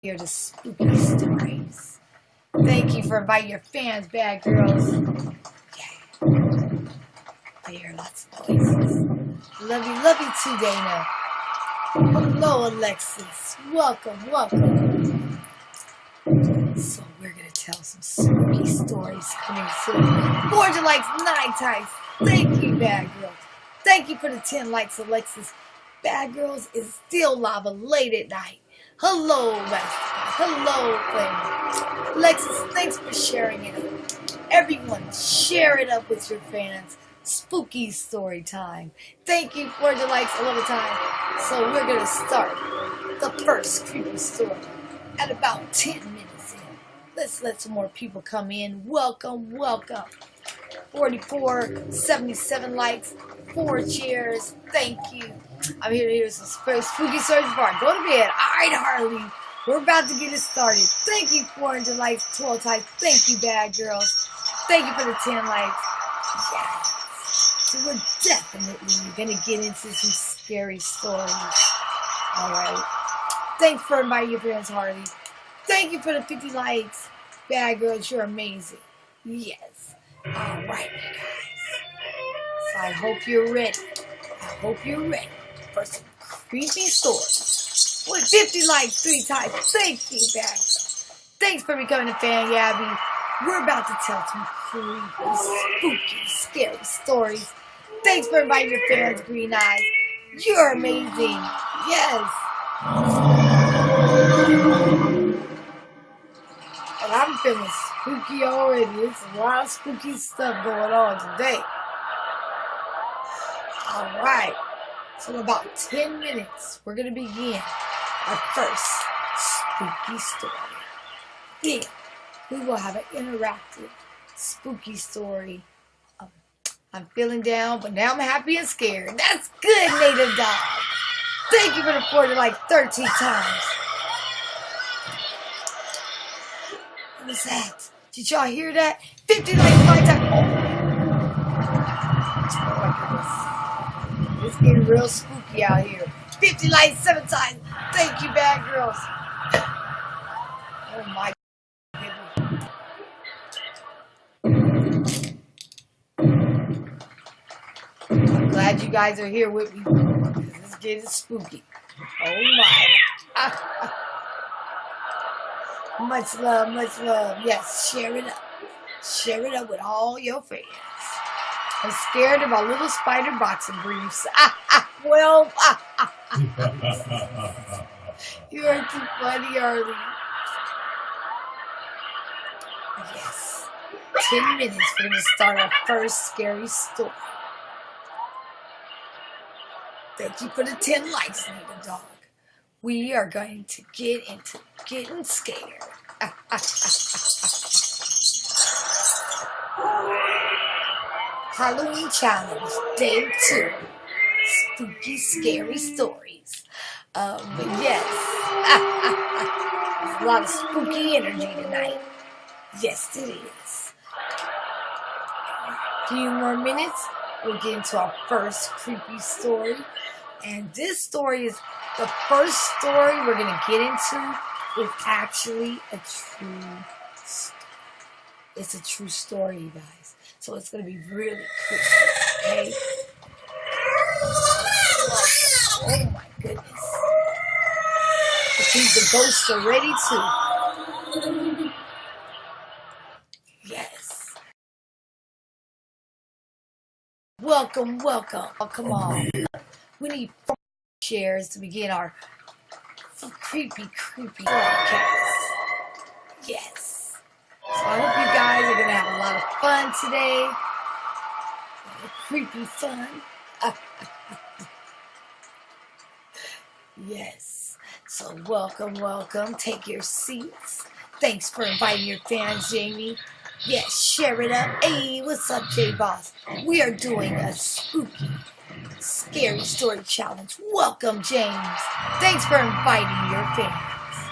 Hear the spooky stories. Thank you for inviting your fans, bad girls. Yeah. I hear lots of noises. Love you too, Dana. Hello, Alexis. Welcome. So we're gonna tell some spooky stories coming soon. 400 likes, 9 times. Thank you, bad girls. Thank you for the 10 likes, Alexis. Bad girls is still lava late at night. Hello, Master. Hello, family. Alexis, thanks for sharing it. Everyone, share it up with your fans. Spooky story time. Thank you for the likes a lot of time. So we're going to start the first creepy story at about 10 minutes in. Let's let some more people come in. Welcome. 4477 likes, 4 cheers. Thank you. I'm here to hear some spooky stories before I go to bed. Alright, Harley. We're about to get it started. Thank you, 400 likes, 12 times. Thank you, bad girls. Thank you for the 10 likes. Yes. So we're definitely going to get into some scary stories. Alright. Thanks for inviting your friends, Harley. Thank you for the 50 likes. Bad girls, you're amazing. Yes. Alright, you guys. So I hope you're ready. For some creepy stories. With 50 likes 3 times. Thank you, bad girls. Thanks for becoming a fan, Yabby. We're about to tell some creepy, spooky, scary stories. Thanks for inviting your fans, Green Eyes. You're amazing. Yes. And I'm feeling spooky already. There's a lot of spooky stuff going on today. Alright. So in about 10 minutes, we're going to begin our first spooky story. Then we will have an interactive spooky story. I'm feeling down, but now I'm happy and scared. That's good, Native Dog. Thank you for the 40 like 13 times. What was that? Did y'all hear that? 50 likes 5 times. Oh my goodness. It's getting real spooky out here. 50 likes 7 times. Thank you, bad girls. Oh my goodness. I'm glad you guys are here with me. It's getting spooky. Oh my. Much love. Yes, share it up. Share it up with all your fans. I'm scared of my little spider boxing briefs. Well, you are too funny, Arlie. Yes. 10 minutes, we're going to start our first scary story. Thank you for the 10 likes, Native Dog. We are going to get into getting scared. Halloween Challenge, Day 2. Spooky, scary stories. But yes, there's a lot of spooky energy tonight. Yes, it is. A few more minutes, we'll get into our first creepy story. And this story is the first story we're going to get into is actually a true story. It's a true story, you guys. So it's going to be really cool. Okay? Oh my goodness. I think the ghosts are ready too. Yes. Welcome. Oh, come on. We need 4 shares to begin our creepy broadcast. Yes. So I hope you guys are going to have a lot of fun today. Creepy fun. Yes. So welcome. Take your seats. Thanks for inviting your fans, Jamie. Yes, share it up. Hey, what's up, J-Boss? We are doing a spooky, scary story challenge. Welcome, James. Thanks for inviting your fans.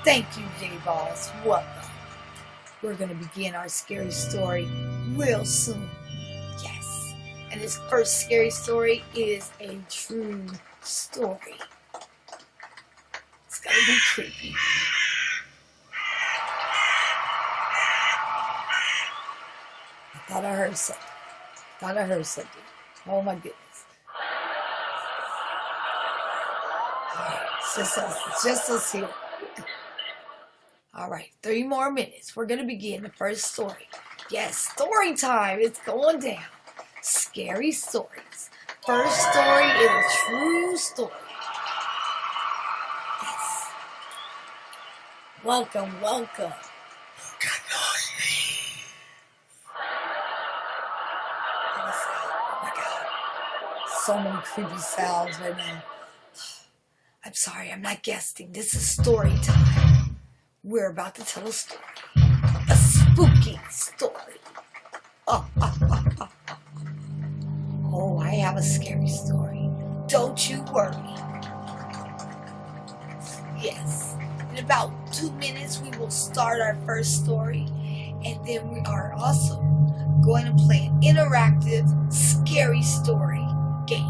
Thank you, J-Boss. Welcome. We're going to begin our scary story real soon. Yes. And this first scary story is a true story. It's going to be creepy. heard something. Thought I heard something. Oh my goodness. Alright, it's just us here. Alright, 3 more minutes. We're going to begin the first story. Yes, story time. It's going down. Scary stories. First story is a true story. Yes. Welcome. Oh my God. So many creepy sounds right now. I'm sorry, I'm not guesting. This is story time. We're about to tell a story. A spooky story. Oh, I have a scary story. Don't you worry. Yes. In about 2 minutes, we will start our first story. And then we are also going to play an interactive, scary story game.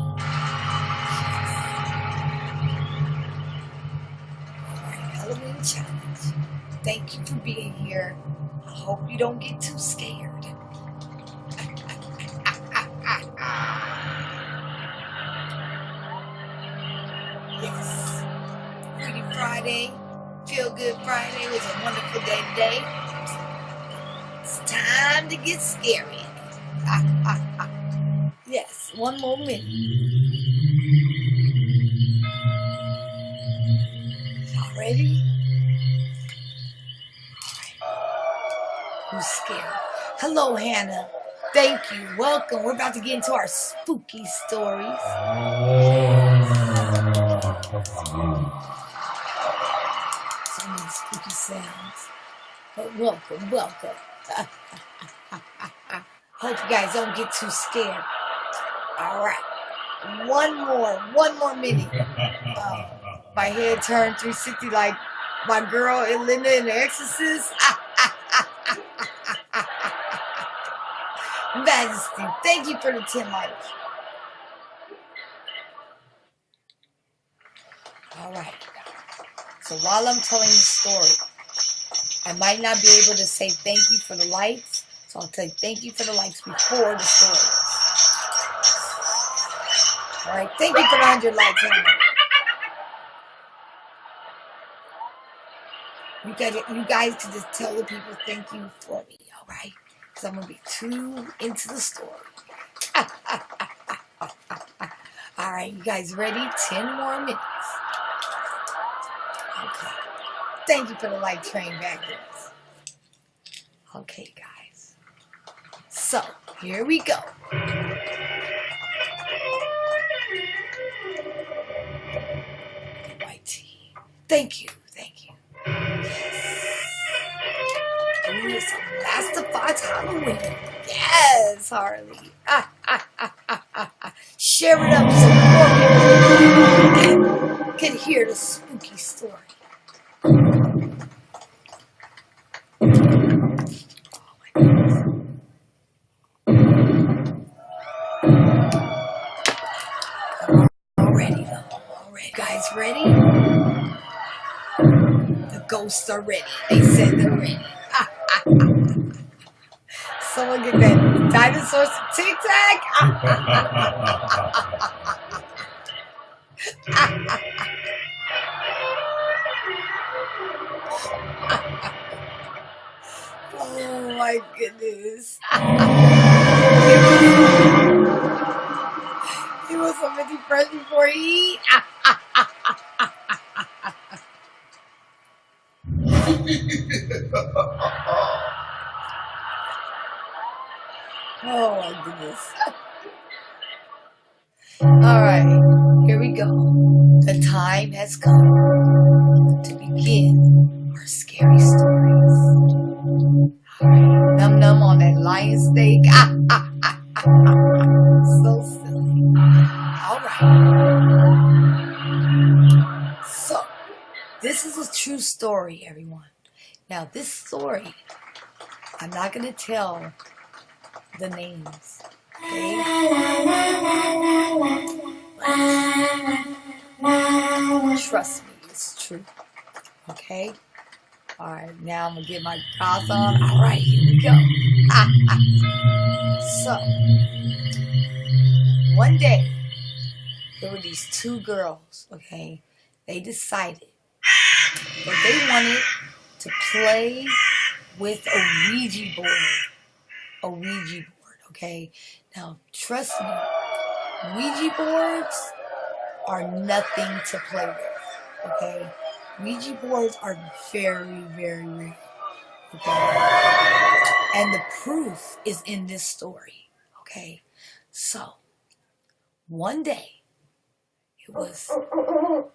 Alright, Halloween challenge. Thank you for being here. I hope you don't get too scared. Yes. Freaky Friday. Feel Good Friday was a wonderful day today. It's time to get scary. Yes, 1 more minute. Y'all ready? Who's scared? Hello, Hannah. Thank you. Welcome. We're about to get into our spooky stories. So many spooky sounds. But welcome. Hope you guys don't get too scared. All right. One more minute. My head turned 360 like my girl Linda in The Exorcist. Majesty, thank you for the 10 likes. All right. So while I'm telling the story, I might not be able to say thank you for the likes. So I'll tell you thank you for the likes before the story. All right. Thank you for the 100 likes. You guys can just tell the people thank you for me. All right. Because I'm going to be too into the story. All right, you guys ready? 10 more minutes. Okay. Thank you for the like train back there. Okay, guys. So, here we go. White tea. Thank you. Yes. Ooh, it's a Mastified Halloween. Yes, Harley. Share it up so more people can hear the spooky story. Oh my goodness. Already. Guys, ready? The ghosts are ready. They said they're ready. Someone get that dinosaur some Tic Tac. Oh my goodness. He was so many fresh before he eat. Oh my goodness. Alright, here we go. The time has come to begin our scary stories. Alright, num on that lion steak. So silly. Alright. So, this is a true story, everyone. Now, this story, I'm not going to tell the names. Okay? Trust me, it's true. Okay? Alright, now I'm going to get my goss on. Alright, here we go. So, one day, there were these two girls, okay? They decided that they wanted to play with a Ouija board. A Ouija board, okay? Now, trust me, Ouija boards are nothing to play with, okay? Ouija boards are very, very real, okay? And the proof is in this story, okay? So, one day, it was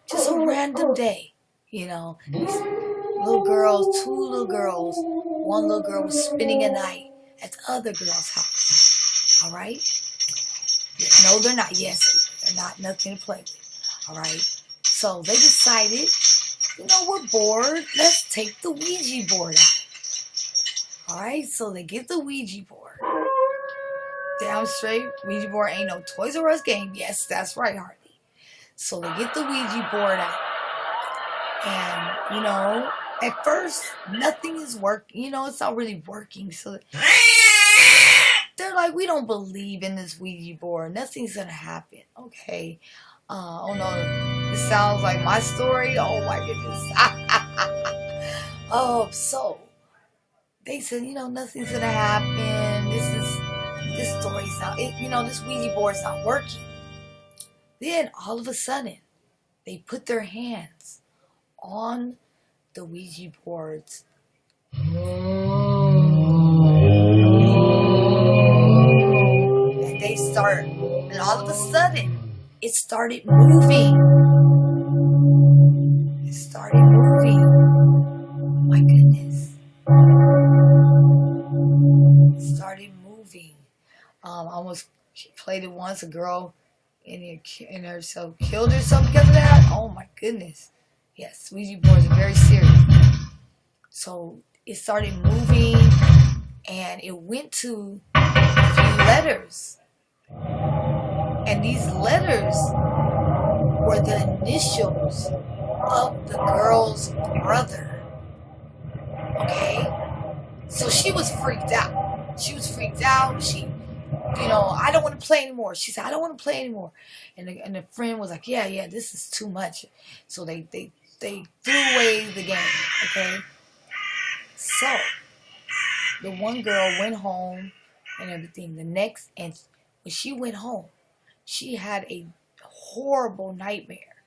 just a random day, you know, these little girls, two little girls, one little girl was spending a night at the other girl's house, all right? No, they're not. Yes, they're not. Nothing to play with, all right? So they decided, you know, we're bored. Let's take the Ouija board out. All right, so they get the Ouija board. Damn straight, Ouija board ain't no Toys R Us game. Yes, that's right, Harley. So they get the Ouija board out. And, you know, at first, nothing is working. You know, it's not really working. So they're like, we don't believe in this Ouija board. Nothing's going to happen. Okay. Oh, no. This sounds like my story. Oh, my goodness. Oh, so they said, you know, nothing's going to happen. This story's not, you know, this Ouija board's not working. Then, all of a sudden, they put their hands on the Ouija boards. And they start, and all of a sudden, it started moving. It started moving. My goodness. It started moving. Almost, she played it once, a girl in herself killed herself because of that. Oh my goodness. Yes, Ouija boards are very serious. So it started moving and it went to a few letters. And these letters were the initials of the girl's brother. Okay? So she was freaked out. She, you know, I don't want to play anymore. She said, I don't want to play anymore. And the friend was like, yeah, this is too much. So they threw away the game, okay? So, the one girl went home and everything. And when she went home, she had a horrible nightmare.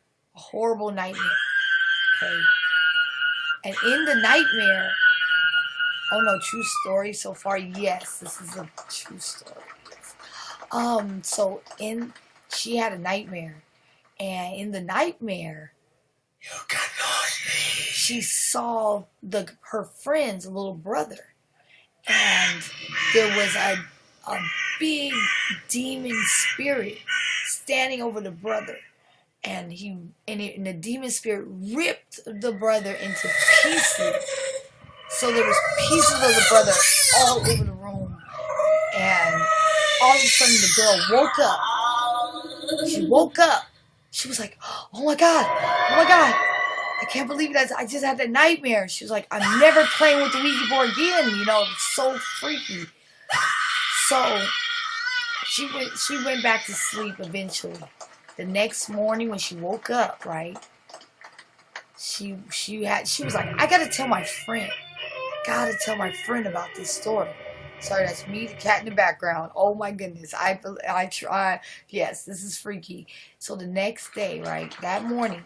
Okay? And in the nightmare, oh no, true story so far? Yes, this is a true story. So she had a nightmare, and in the nightmare, she saw her friend's little brother, and there was a big demon spirit standing over the brother, and the demon spirit ripped the brother into pieces. So there was pieces of the brother all over the room, and all of a sudden the girl woke up. She woke up. She was like, oh my God, I can't believe that. I just had that nightmare. She was like, I'm never playing with the Ouija board again. You know, it's so freaky. So she went back to sleep eventually. The next morning when she woke up, right, she was like, I gotta tell my friend. About this story. Sorry, that's me, the cat in the background. Oh my goodness, I try. Yes, this is freaky. So the next day, right, that morning,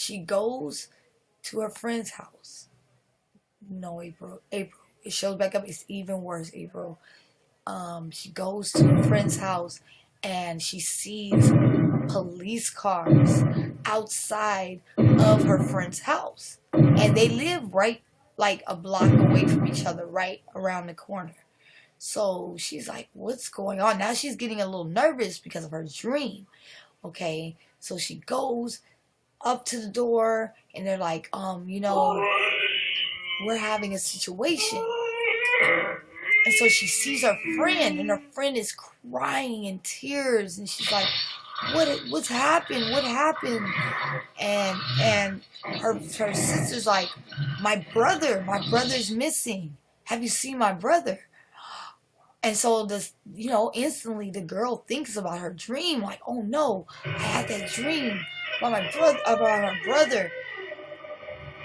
she goes to her friend's house. No, April. It shows back up. It's even worse, April. She goes to her friend's house and she sees police cars outside of her friend's house. And they live right like a block away from each other, right around the corner. So she's like, what's going on? Now she's getting a little nervous because of her dream. Okay, so she goes up to the door and they're like, you know, we're having a situation. And so she sees her friend and her friend is crying in tears and she's like, what's happened? What happened? And her sister's like, my brother's missing. Have you seen my brother? And so this, instantly the girl thinks about her dream, like, oh no, I had that dream about her brother.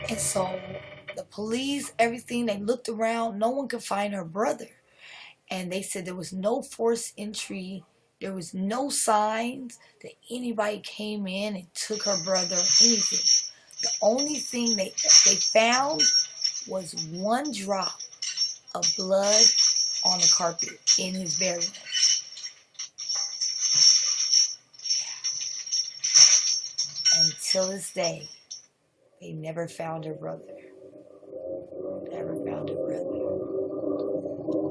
And so the police, everything, they looked around, no one could find her brother. And they said there was no forced entry, there was no signs that anybody came in and took her brother or anything. The only thing they found was one drop of blood on the carpet in his burial. Until this day, they never found her brother. Never found her brother.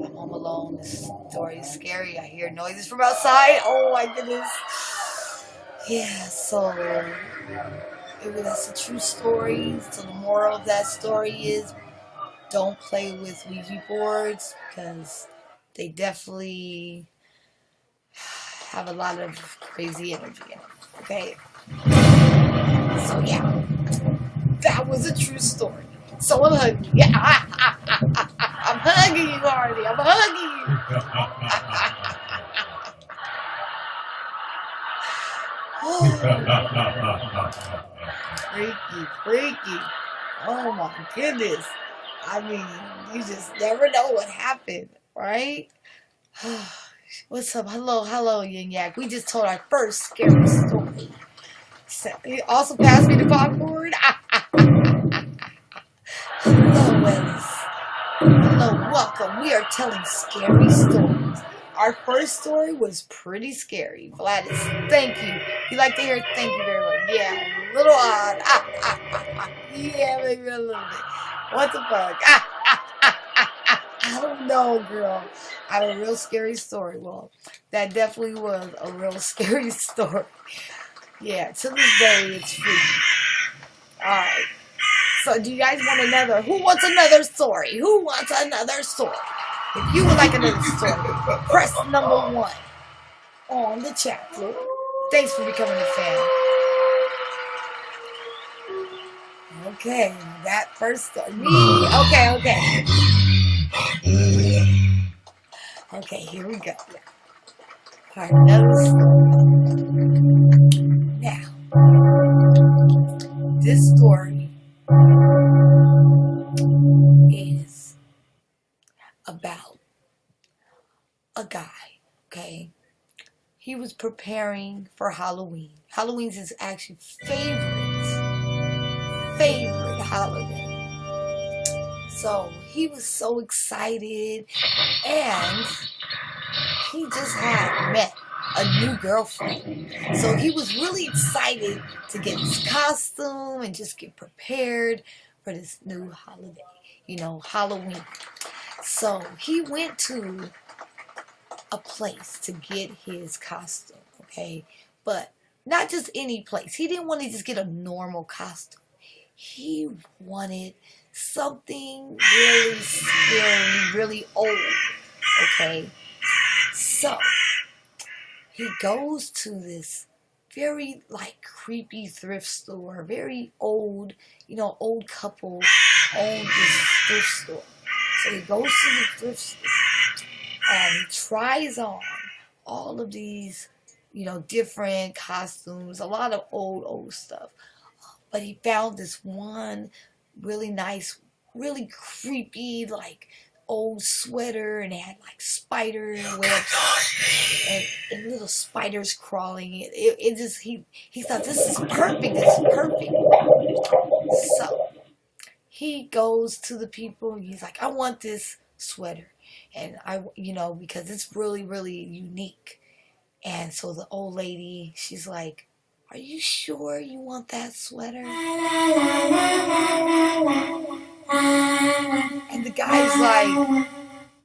I'm home alone. This story is scary. I hear noises from outside. Oh my goodness. Yeah, so that's a true story. So the moral of that story is don't play with Ouija boards because they definitely have a lot of crazy energy in them. Okay? So yeah, that was a true story. Someone hug you. Yeah, I'm hugging you, Harley. I'm hugging you. Freaky. Oh my goodness. I mean, you just never know what happened, right? What's up? Hello, Yin Yak. We just told our first scary story. He also passed me the popcorn. Hello, Ellis. Hello, welcome. We are telling scary stories. Our first story was pretty scary. Gladys, thank you. You like to hear thank you very much. Yeah, a little odd. Yeah, maybe a little bit. What the fuck? I don't know, girl. I have a real scary story. Well, that definitely was a real scary story. Yeah, to this day, it's freaky. Alright. So, do you guys want another? Who wants another story? Who wants another story? If you would like another story, press number 1 on the chat floor. Thanks for becoming a fan. Okay, that first story. Me? Okay. Okay, here we go. Alright, another story. Now, this story is about a guy, okay? He was preparing for Halloween. Halloween's his actually favorite holiday. So he was so excited, and he just had met a new girlfriend. So he was really excited to get his costume and just get prepared for this new holiday, Halloween. So he went to a place to get his costume, okay? But not just any place. He didn't want to just get a normal costume. He wanted something really scary, really old, okay? So he goes to this very creepy thrift store, very old, old couple owned this thrift store. So he goes to the thrift store and he tries on all of these, different costumes, a lot of old stuff. But he found this one really nice, really creepy, old sweater, and it had spider webs and little spiders crawling. He thought this is perfect. So he goes to the people and he's like, I want this sweater, and because it's really, really unique. And so the old lady, she's like, are you sure you want that sweater? And the guy's like,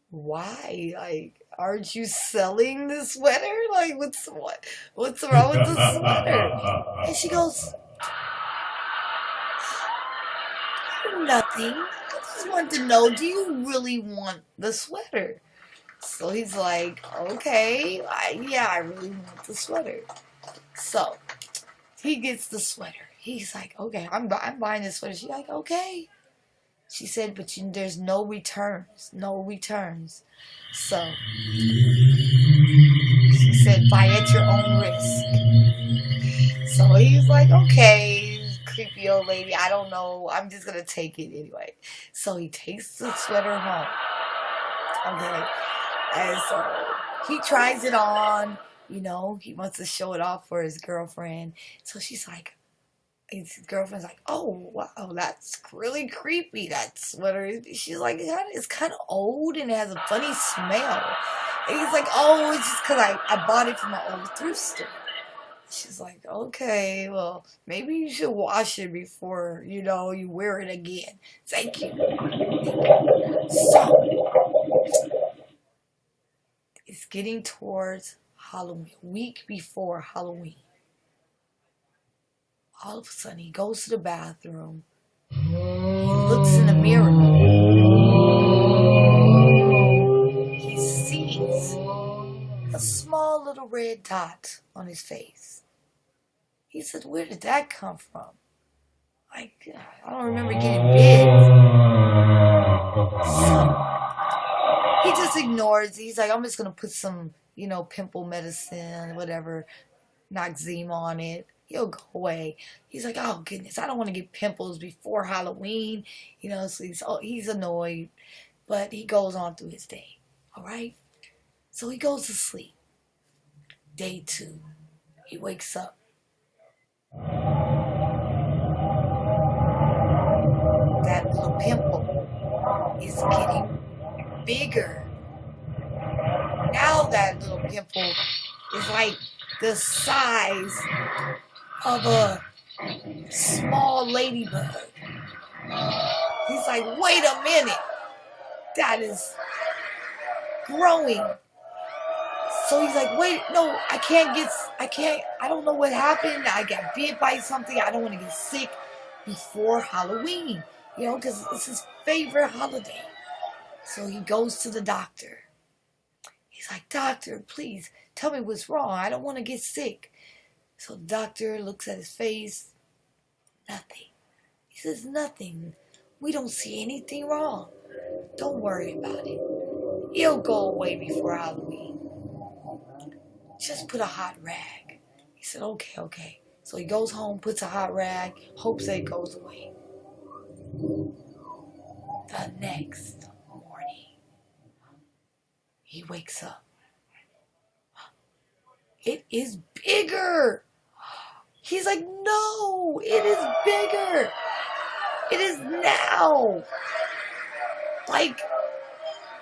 why? Aren't you selling the sweater? What's wrong with the sweater? And she goes, nothing. I just want to know, do you really want the sweater? So he's like, okay, I really want the sweater. So he gets the sweater. He's like, okay, I'm buying this sweater. She's like, okay. She said, but there's no returns. No returns. So she said, buy at your own risk. So he's like, okay, creepy old lady. I don't know. I'm just going to take it anyway. So he takes the sweater home. Okay. And so he tries it on. You know, he wants to show it off for his girlfriend. So she's like, his girlfriend's like, oh, wow, that's really creepy, that sweater. She's like, it's kind of old and it has a funny smell. And he's like, oh, it's just because I bought it from my old thrift store. She's like, okay, well, maybe you should wash it before, you know, you wear it again. Thank you. So, it's getting towards Halloween, a week before Halloween. All of a sudden, he goes to the bathroom. He looks in the mirror. He sees a small little red dot on his face. He said, where did that come from? I don't remember getting bit. So, he just ignores it. He's like, I'm just going to put some, you know, pimple medicine, whatever, Noxzema on it. He'll go away. He's like, oh, goodness, I don't want to get pimples before Halloween. You know, so he's annoyed. But he goes on through his day. All right? So he goes to sleep. Day 2. He wakes up. That little pimple is getting bigger. Now that little pimple is like the size of a small ladybug. He's like, wait a minute. That is growing. So he's like, wait, no, I don't know what happened. I got bit by something. I don't want to get sick before Halloween, you know, because it's his favorite holiday. So he goes to the doctor. He's like, doctor, please tell me what's wrong. I don't want to get sick. So the doctor looks at his face. Nothing. He says, nothing. We don't see anything wrong. Don't worry about it. It'll go away before Halloween. Just put a hot rag. He said, okay. So he goes home, puts a hot rag, hopes that it goes away. The next morning, he wakes up. It is bigger. He's like, no, it is bigger. It is now. Like,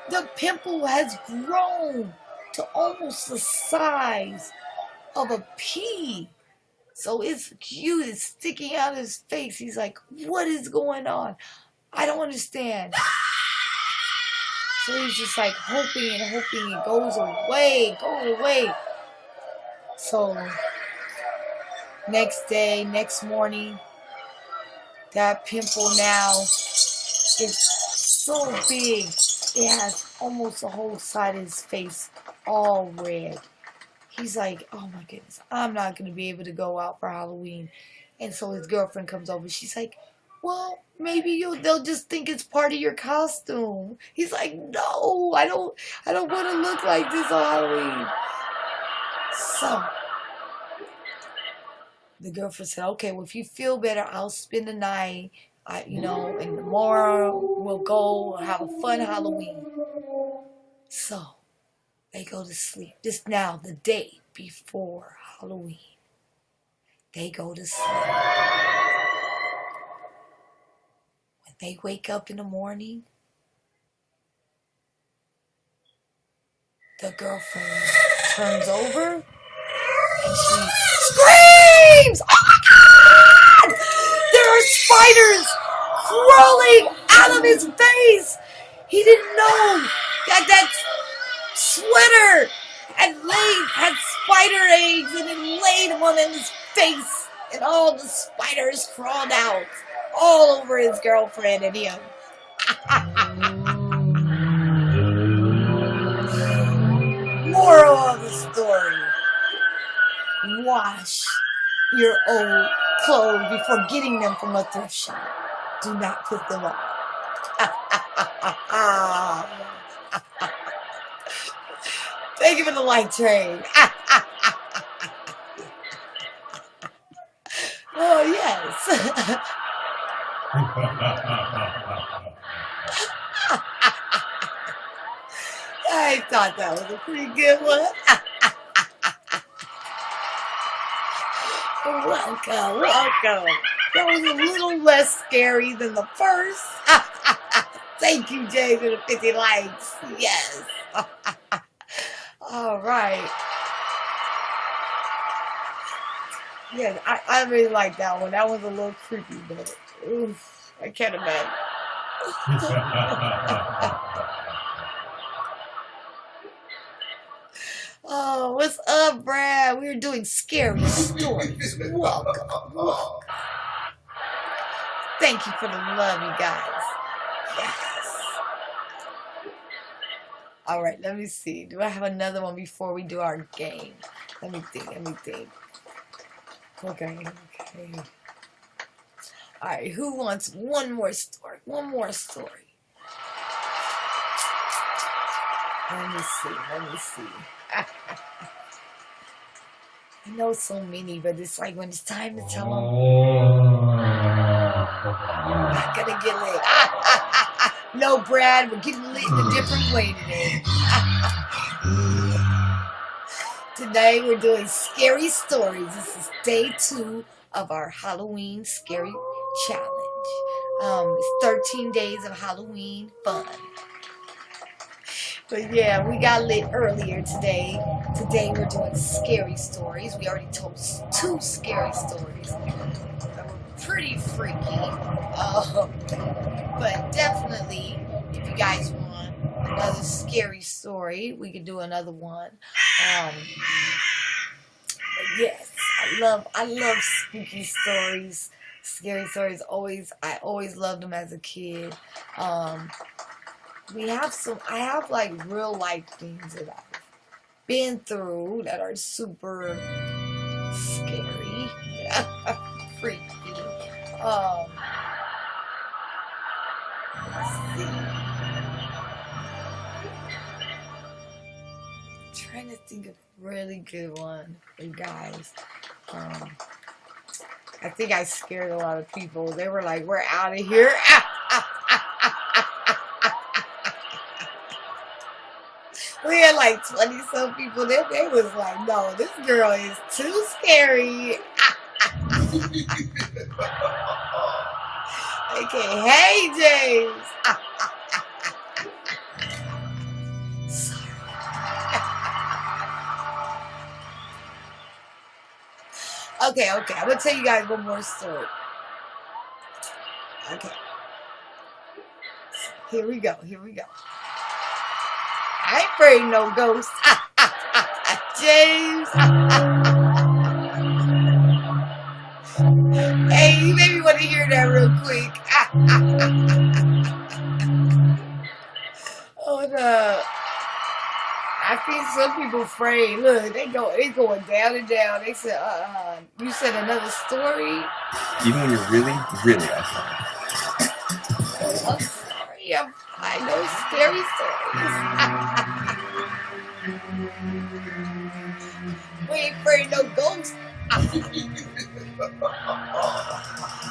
the pimple has grown to almost the size of a pea. So it's cute. It's sticking out of his face. He's like, what is going on? I don't understand. So he's just like hoping it goes away. So next morning, that pimple now is so big. It has almost the whole side of his face all red. He's like, oh my goodness, I'm not going to be able to go out for Halloween. And so his girlfriend comes over. She's like, well, maybe they'll just think it's part of your costume. He's like, no, I don't want to look like this on Halloween. So the girlfriend said, okay, well, if you feel better, I'll spend the night, and tomorrow we'll go have a fun Halloween. So they go to sleep. This now the day before Halloween. They go to sleep. When they wake up in the morning, the girlfriend turns over and she screams! Oh my God! There are spiders crawling out of his face! He didn't know that sweater had spider eggs and it laid one in his face, and all the spiders crawled out all over his girlfriend and him. Moral of the story: wash your old clothes before getting them from a thrift shop. Do not put them on. Thank you for the light train. Oh, yes. I thought that was a pretty good one. Welcome, welcome. That was a little less scary than the first. Thank you, Jay, for the 50 likes. Yes. All right. Yeah, I really like that one. That was a little creepy, but oof, I can't imagine. Oh, what's up, Brad? We're doing scary stories. Welcome, welcome. Thank you for the love, you guys. Yes. All right, let me see. Do I have another one before we do our game? Let me think. Okay. All right, who wants one more story? One more story. Let me see. I know so many, but it's like when it's time to tell them, I'm not gonna get lit. No, Brad, we're getting lit in a different way today. Today we're doing scary stories. This is day 2 of our Halloween scary challenge. It's 13 days of Halloween fun. But yeah, we got lit earlier today. Today we're doing scary stories. We already told 2 scary stories that were pretty freaky. But definitely, if you guys want another scary story, we could do another one. But yes, I love spooky stories, scary stories. I always loved them as a kid. I have like real life things that I've been through that are super scary, freaky. Let's see. I'm trying to think of a really good one for you guys. I think I scared a lot of people. They were like, "We're out of here." We had like 20-some people there. They was like, "No, this girl is too scary." Okay, hey, James. Sorry. Okay. I'm gonna tell you guys one more story. Okay. So here we go. I ain't afraid of no ghosts. James. Hey, you maybe want to hear that real quick. Oh no. I think some people afraid. Look, they going down and down. They said, you said another story? Even when you're really outside. Oh, I'm sorry. I know scary stories. We ain't afraid of no ghosts.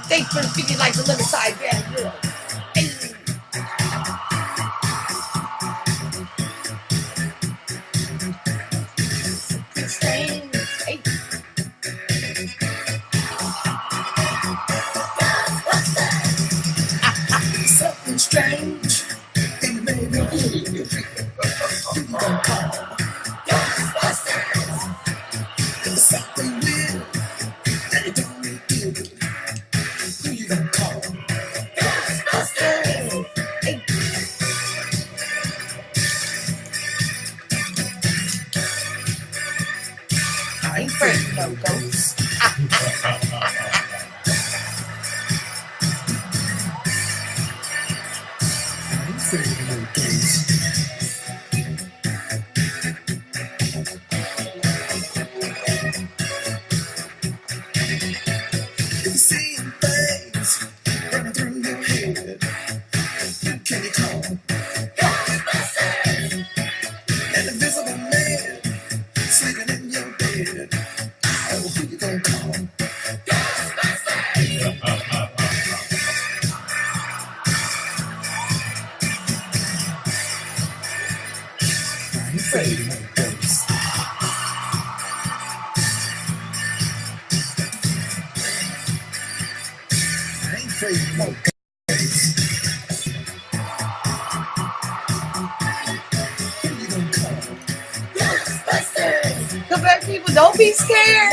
Thanks for the 50 likes on the other side, bad girl. Hey. Something strange. Hey. Something strange. And maybe you don't call Ghostbusters. There's something weird that it don't make good. Who you gonna call? Ghostbusters. Hey. I ain't afraid of no ghosts. Come back, people. Don't be scared.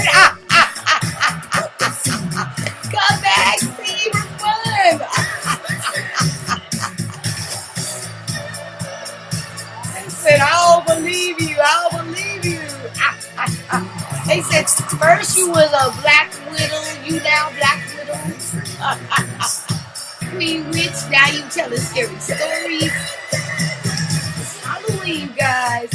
Come back. See, we're fun. They said, I'll believe you. I'll believe you. They said, first you was a black widow. You now black widow. Queen Witch. Now you telling scary stories. It's Halloween, you guys.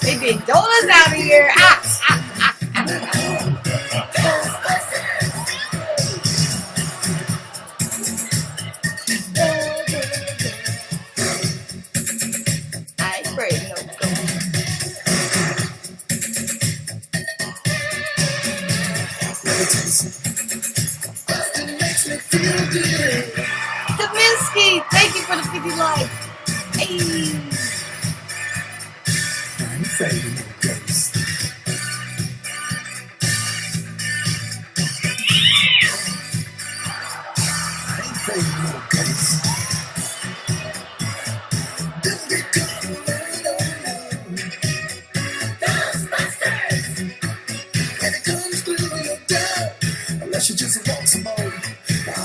They big donuts out of here. I ain't afraid of no ghost. Kaminsky, thank you for the 50 likes. Hey. Unless you just want some more, I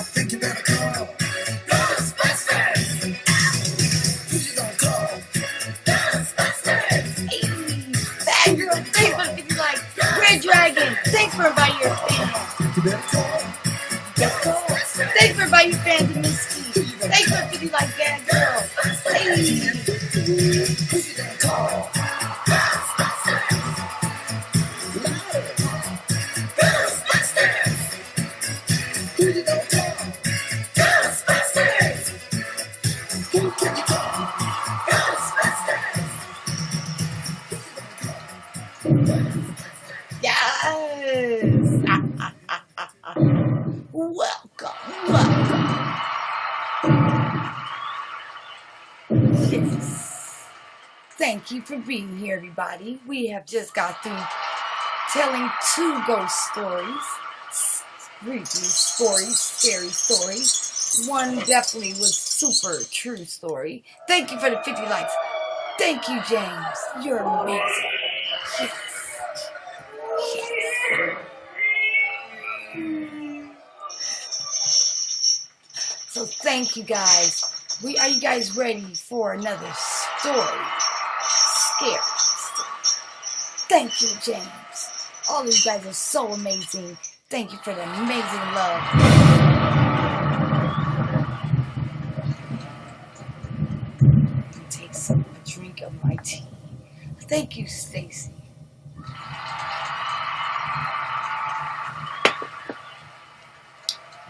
think you better call Ghostbusters. Who you gonna call? Ghostbusters. Hey. Bad girl, thanks for the 50 likes. Red Dragon, thanks for inviting your fans. You better call. Thanks for inviting your fans to Misty. Thanks for 50 likes, bad girl. Hey. Who you gonna call? Ghostbusters. Ghostbusters. Who you gonna call? Ghostbusters. Who can you call? Ghostbusters. Yes. Welcome. Yes. Thank you for being here, everybody. We have just got through telling 2 ghost stories. Creepy stories, scary stories. One definitely was super true story. Thank you for the 50 likes. Thank you, James. You're amazing. Yes. Yes. So thank you guys. Are you guys ready for another story? Scary story. Thank you, James. All of you guys are so amazing. Thank you for the amazing love. Take a drink of my tea. Thank you, Stacy.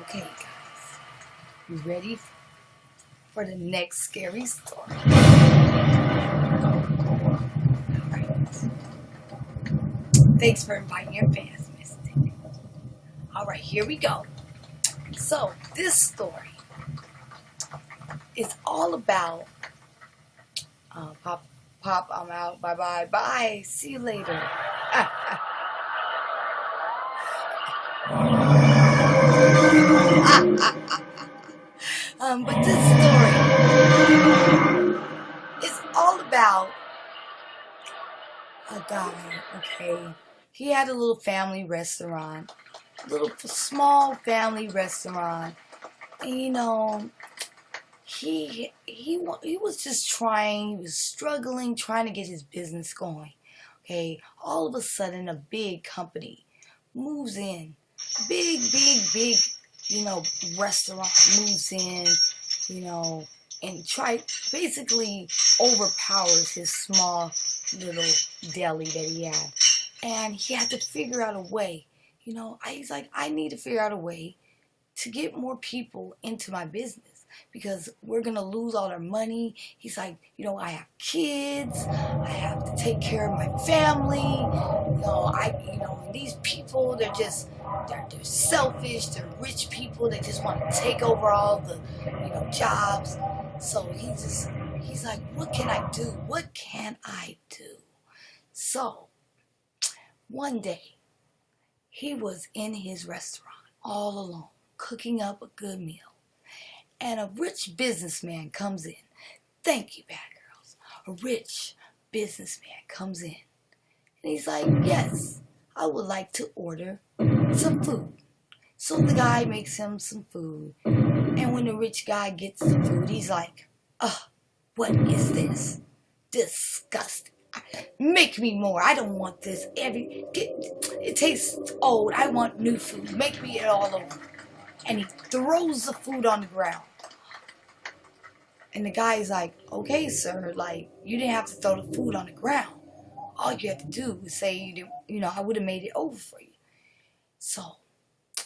Okay, guys. You ready for the next scary story? Alright. Thanks for inviting your fans, Misty. Alright, here we go. So, this story is all about Pop, I'm out. Bye. See you later. But this story is all about a guy, okay? He had a little family restaurant, a little small family restaurant, and you know, he was just trying, he was struggling, trying to get his business going, okay? All of a sudden, a big company moves in, big, you know, restaurant moves in, you know, and basically overpowers his small little deli that he had. And he had to figure out a way, you know, he's like, I need to figure out a way to get more people into my business because we're going to lose all our money. He's like, you know, I have kids, I have to take care of my family, you know, and these people, they're selfish, they're rich people, they just want to take over all the, you know, jobs. So he's like, what can I do? What can I do? So, one day, he was in his restaurant all alone, cooking up a good meal. And a rich businessman comes in. Thank you, bad girls. A rich businessman comes in. And he's like, yes, I would like to order some food. So the guy makes him some food. And when the rich guy gets the food, he's like, what is this? Disgusting. Make me more. I don't want this. It tastes old. I want new food. Make me it all over. And he throws the food on the ground. And the guy's like, okay, sir, like, you didn't have to throw the food on the ground. All you had to do was say, I would have made it over for you. So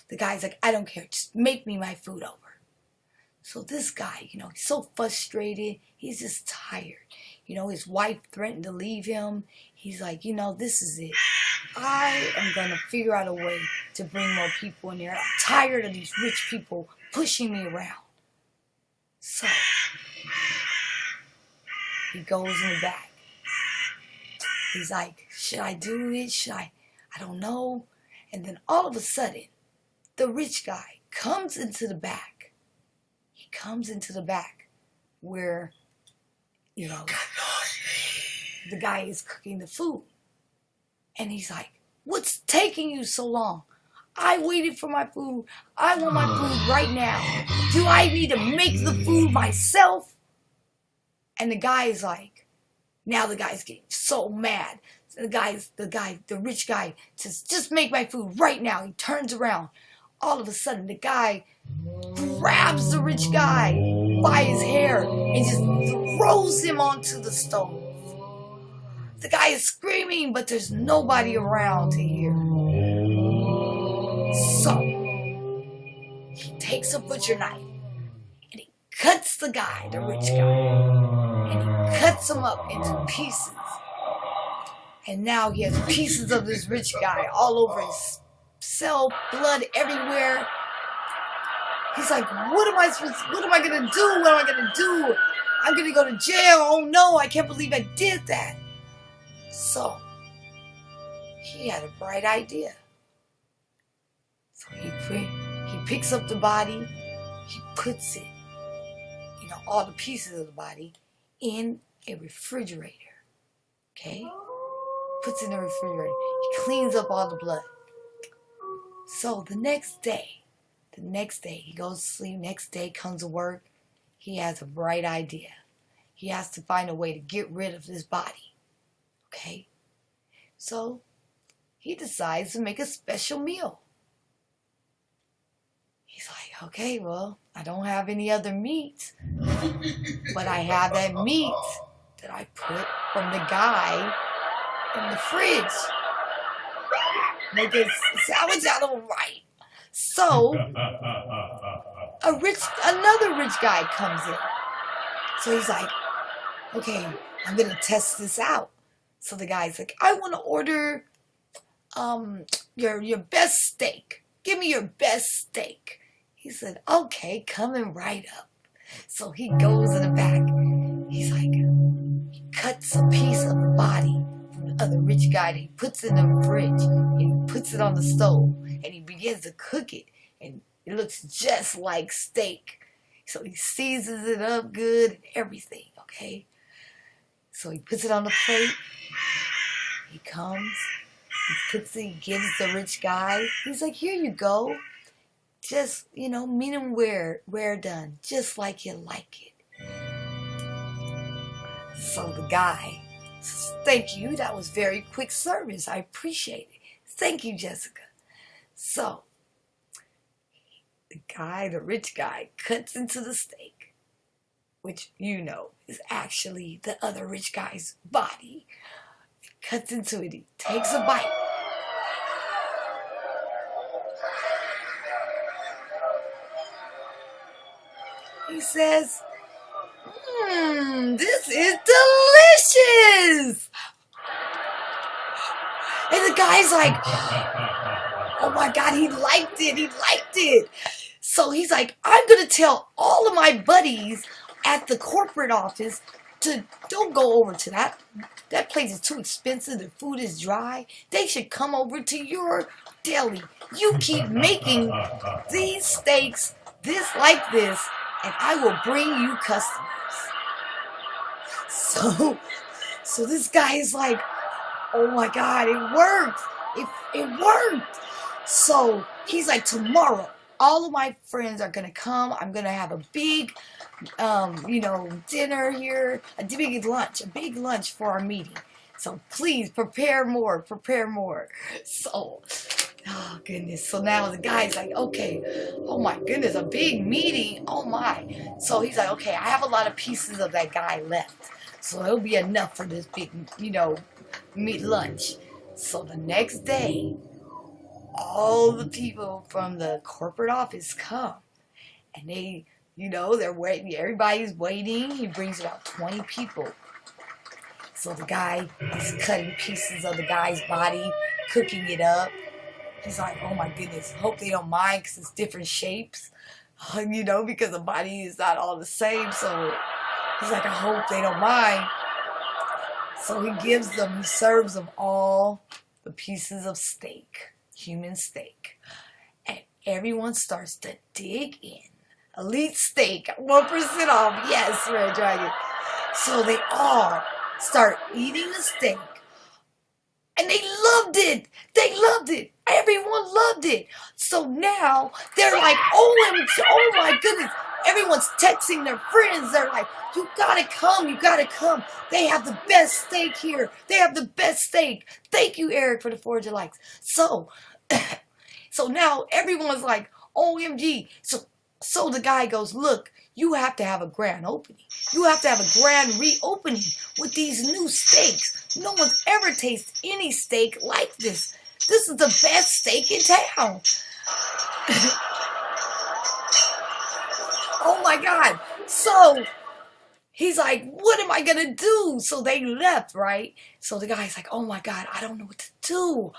the guy's like, I don't care. Just make me my food over. So this guy, he's so frustrated. He's just tired. His wife threatened to leave him. He's like, this is it. I am going to figure out a way to bring more people in there. I'm tired of these rich people pushing me around. So he goes in the back. He's like, should I do it? I don't know. And then all of a sudden, the rich guy comes into the back. He comes into the back where, the guy is cooking the food. And he's like, what's taking you so long? I waited for my food. I want my food right now. Do I need to make the food myself? And the guy's like, now the guy's getting so mad. The rich guy says, just make my food right now. He turns around. All of a sudden, the guy grabs the rich guy by his hair and just throws him onto the stove. The guy is screaming, but there's nobody around to hear. So, he takes a butcher knife and he cuts the guy, the rich guy, and he cuts him up into pieces. And now he has pieces of this rich guy all over his self, blood everywhere. He's like, what am I gonna do? I'm gonna go to jail. Oh no, I can't believe I did that. So, he had a bright idea. So he picks up the body, he puts it, all the pieces of the body in a refrigerator. Okay? Puts it in the refrigerator. He cleans up all the blood. So the next day, he goes to sleep. Next day comes to work. He has a bright idea. He has to find a way to get rid of this body. Okay? So he decides to make a special meal. He's like, okay, well, I don't have any other meat, but I have that meat that I put from the guy in the fridge. Make a sandwich out of it, right? So, another rich guy comes in. So he's like, okay, I'm going to test this out. So the guy's like, I want to order your best steak. Give me your best steak. He said, okay, coming right up. So he goes in the back. He's like, he cuts a piece of the body from the other rich guy and he puts it in the fridge and he puts it on the stove and he begins to cook it and it looks just like steak. So he seasons it up good and everything, okay? So he puts it on the plate. He comes, he gives the rich guy. He's like, here you go. Just, medium rare done, just like you like it. So the guy says, thank you, that was very quick service. I appreciate it. Thank you, Jessica. So, the rich guy, cuts into the steak, which is actually the other rich guy's body. He cuts into it, he takes a bite. He says, this is delicious. And the guy's like, oh my God, he liked it. So he's like, I'm going to tell all of my buddies at the corporate office don't go over to that. That place is too expensive. The food is dry. They should come over to your deli. You keep making these steaks like this, and I will bring you customers. So this guy is like, oh my God, it worked. It worked. So he's like, tomorrow, all of my friends are gonna come. I'm gonna have a big, dinner here, a big lunch for our meeting. So please prepare more. So, oh goodness. So now the guy's like, okay, oh my goodness, a big meeting. Oh my. So he's like, okay, I have a lot of pieces of that guy left. So it'll be enough for this big, meat lunch. So the next day, all the people from the corporate office come. And they're waiting. Everybody's waiting. He brings about 20 people. So the guy is cutting pieces of the guy's body, cooking it up. He's like, oh my goodness, hope they don't mind because it's different shapes. Because the body is not all the same. So he's like, I hope they don't mind. So he serves them all the pieces of steak, human steak. And everyone starts to dig in. Elite steak, 1% off. Yes, Red Dragon. So they all start eating the steak. And they loved it. Everyone loved it. So now they're like, OMG, oh my goodness. Everyone's texting their friends. They're like, you gotta come. They have the best steak here. Thank you, Eric, for the 400 likes. So now everyone's like, OMG. So the guy goes, look, you have to have a grand opening. You have to have a grand reopening with these new steaks. No one's ever tasted any steak like this. This is the best steak in town. Oh my God. So he's like, what am I going to do? So they left, right? So the guy's like, oh my God, I don't know what to do.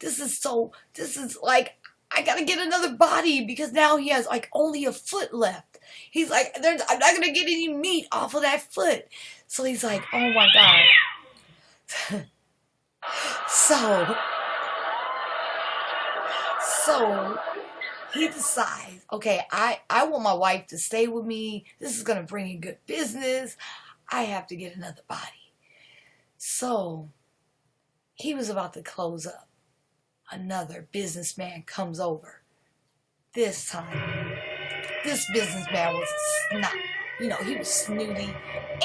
This is like, I got to get another body because now he has like only a foot left. He's like, I'm not going to get any meat off of that foot. So he's like, oh my God. So he decides, okay, I want my wife to stay with me. This is going to bring in good business. I have to get another body. So he was about to close up. Another businessman comes over. This time, this businessman was he was snooty,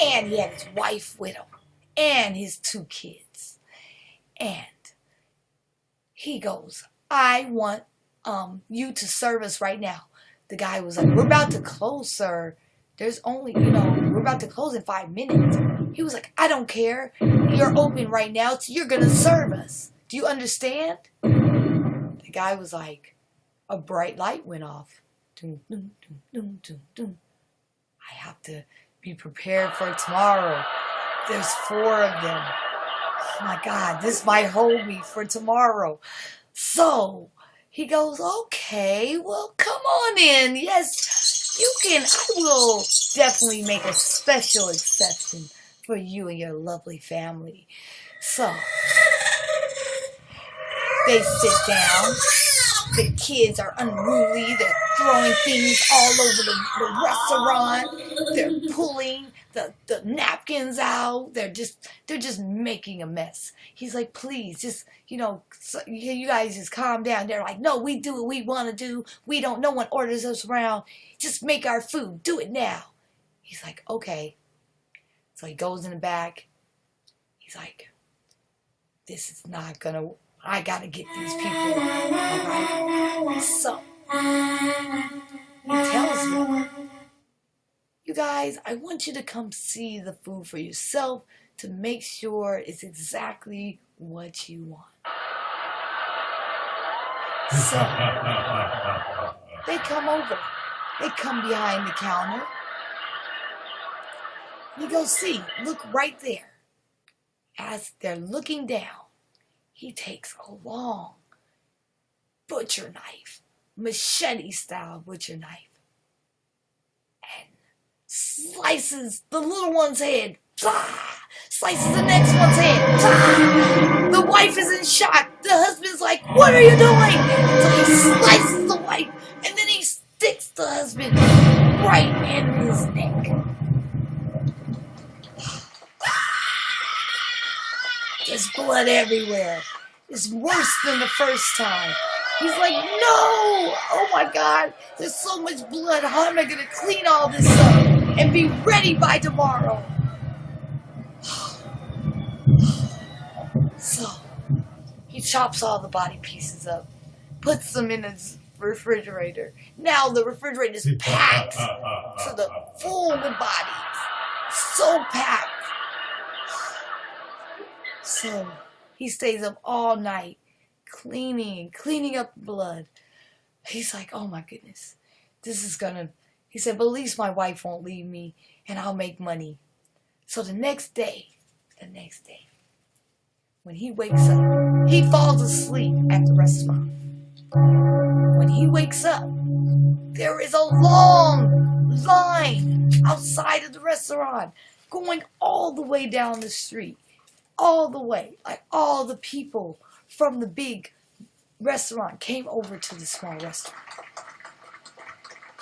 and he had his wife with him, and his 2 kids. And he goes, I want you to serve us right now. The guy was like, we're about to close, sir. There's only, we're about to close in 5 minutes. He was like, I don't care. You're open right now, so you're going to serve us. Do you understand? The guy was like, a bright light went off. Doom, doom, doom, doom, doom, doom. I have to be prepared for tomorrow. There's 4 of them. Oh my God, this might hold me for tomorrow. So he goes, okay, well, come on in. Yes, you can. I will definitely make a special exception for you and your lovely family. So they sit down. The kids are unruly. They're throwing things all over the restaurant. They're pulling the napkins out. They're just making a mess. He's like, please, just, you guys just calm down. They're like, no, we do what we want to do. No one orders us around. Just make our food. Do it now. He's like, okay. So he goes in the back. He's like, this is not gonna, I gotta get these people. All right? So he tells them, you guys, I want you to come see the food for yourself to make sure it's exactly what you want. So they come over. They come behind the counter. You go see, look right there. As they're looking down, he takes a long butcher knife, machete style butcher knife, and slices the little one's head. Slices the next one's head. The wife is in shock. The husband's like, what are you doing? So he slices the wife, and then he sticks the husband right in his neck. There's blood everywhere. It's worse than the first time. He's like, no! Oh my God, there's so much blood. How am I going to clean all this up and be ready by tomorrow? So, he chops all the body pieces up, puts them in his refrigerator. Now the refrigerator is packed to the full with bodies. So packed. So, he stays up all night cleaning up blood. He's like, oh my goodness, this is gonna, he said, but at least my wife won't leave me and I'll make money. So the next day, when he wakes up, he falls asleep at the restaurant. When he wakes up, there is a long line outside of the restaurant going all the way down the street. All the way, like all the people from the big restaurant came over to the small restaurant.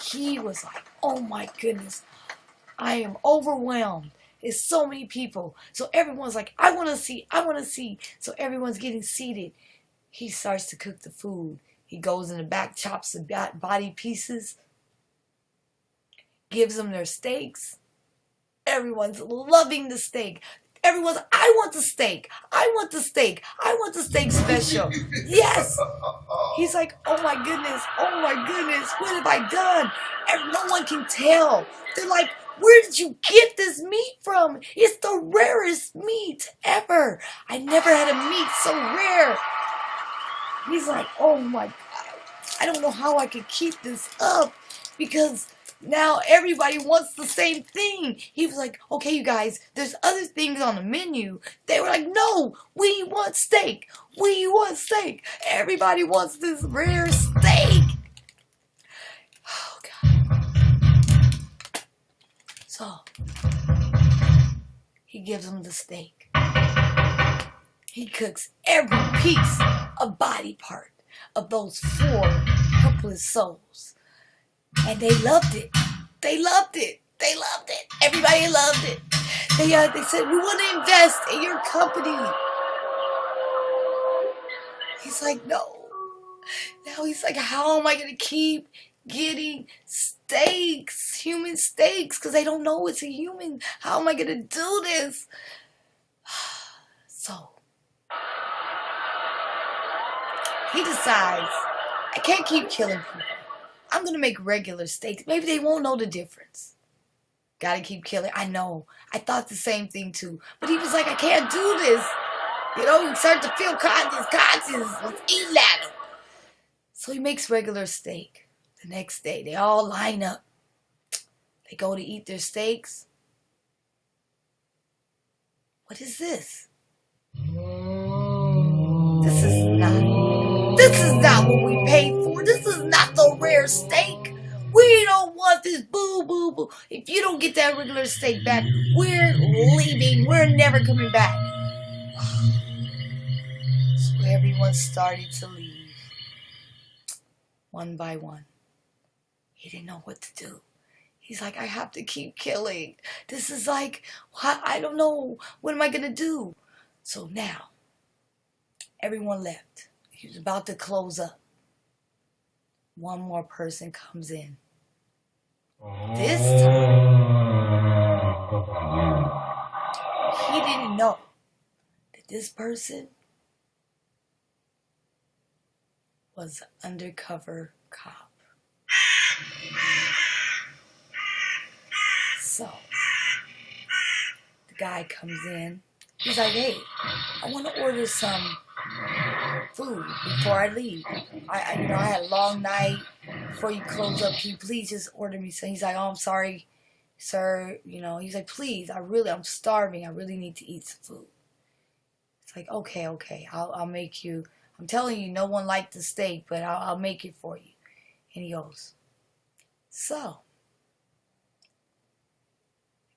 He was like, oh my goodness, I am overwhelmed. There's so many people. So everyone's like, I want to see. So everyone's getting seated. He starts to cook the food. He goes in the back, chops the body pieces, gives them their steaks. Everyone's loving the steak. Everyone's like, I want the steak. I want the steak. I want the steak special. Yes. He's like, oh my goodness. What have I done? And no one can tell. They're like, where did you get this meat from? It's the rarest meat ever. I never had a meat so rare. He's like, oh my God. I don't know how I could keep this up because now everybody wants the same thing. He was like, okay, you guys, there's other things on the menu. They were like, no, we want steak. We want steak. Everybody wants this rare steak. Oh, God. So, he gives them the steak. He cooks every piece of body part of those 4 helpless souls. And they loved it. They loved it. Everybody loved it. They said, we want to invest in your company. He's like, no. Now he's like, how am I going to keep getting steaks, human steaks? Because they don't know it's a human. How am I going to do this? So, he decides, I can't keep killing people. I'm going to make regular steaks. Maybe they won't know the difference. Gotta keep killing. I know. I thought the same thing too. But he was like, I can't do this. You know, he started to feel conscience was eating at him. So he makes regular steak. The next day, they all line up. They go to eat their steaks. What is this? This is not what we paid for. This is not the rare steak. We don't want this. Boo, boo, boo. If you don't get that regular steak back, we're leaving. We're never coming back. So everyone started to leave. One by one. He didn't know what to do. He's like, I have to keep killing. This is like, I don't know. What am I going to do? So now, everyone left. He was about to close up. One more person comes in. This time, he didn't know that this person was an undercover cop. So, the guy comes in. He's like, hey, I want to order some food before I leave. I had a long night. Before you close up, can you please just order me some? He's like, oh, I'm sorry, sir. He's like, please, I'm starving. I really need to eat some food. It's like, okay, I'll make you. I'm telling you, no one liked the steak, but I'll make it for you. And he goes, so,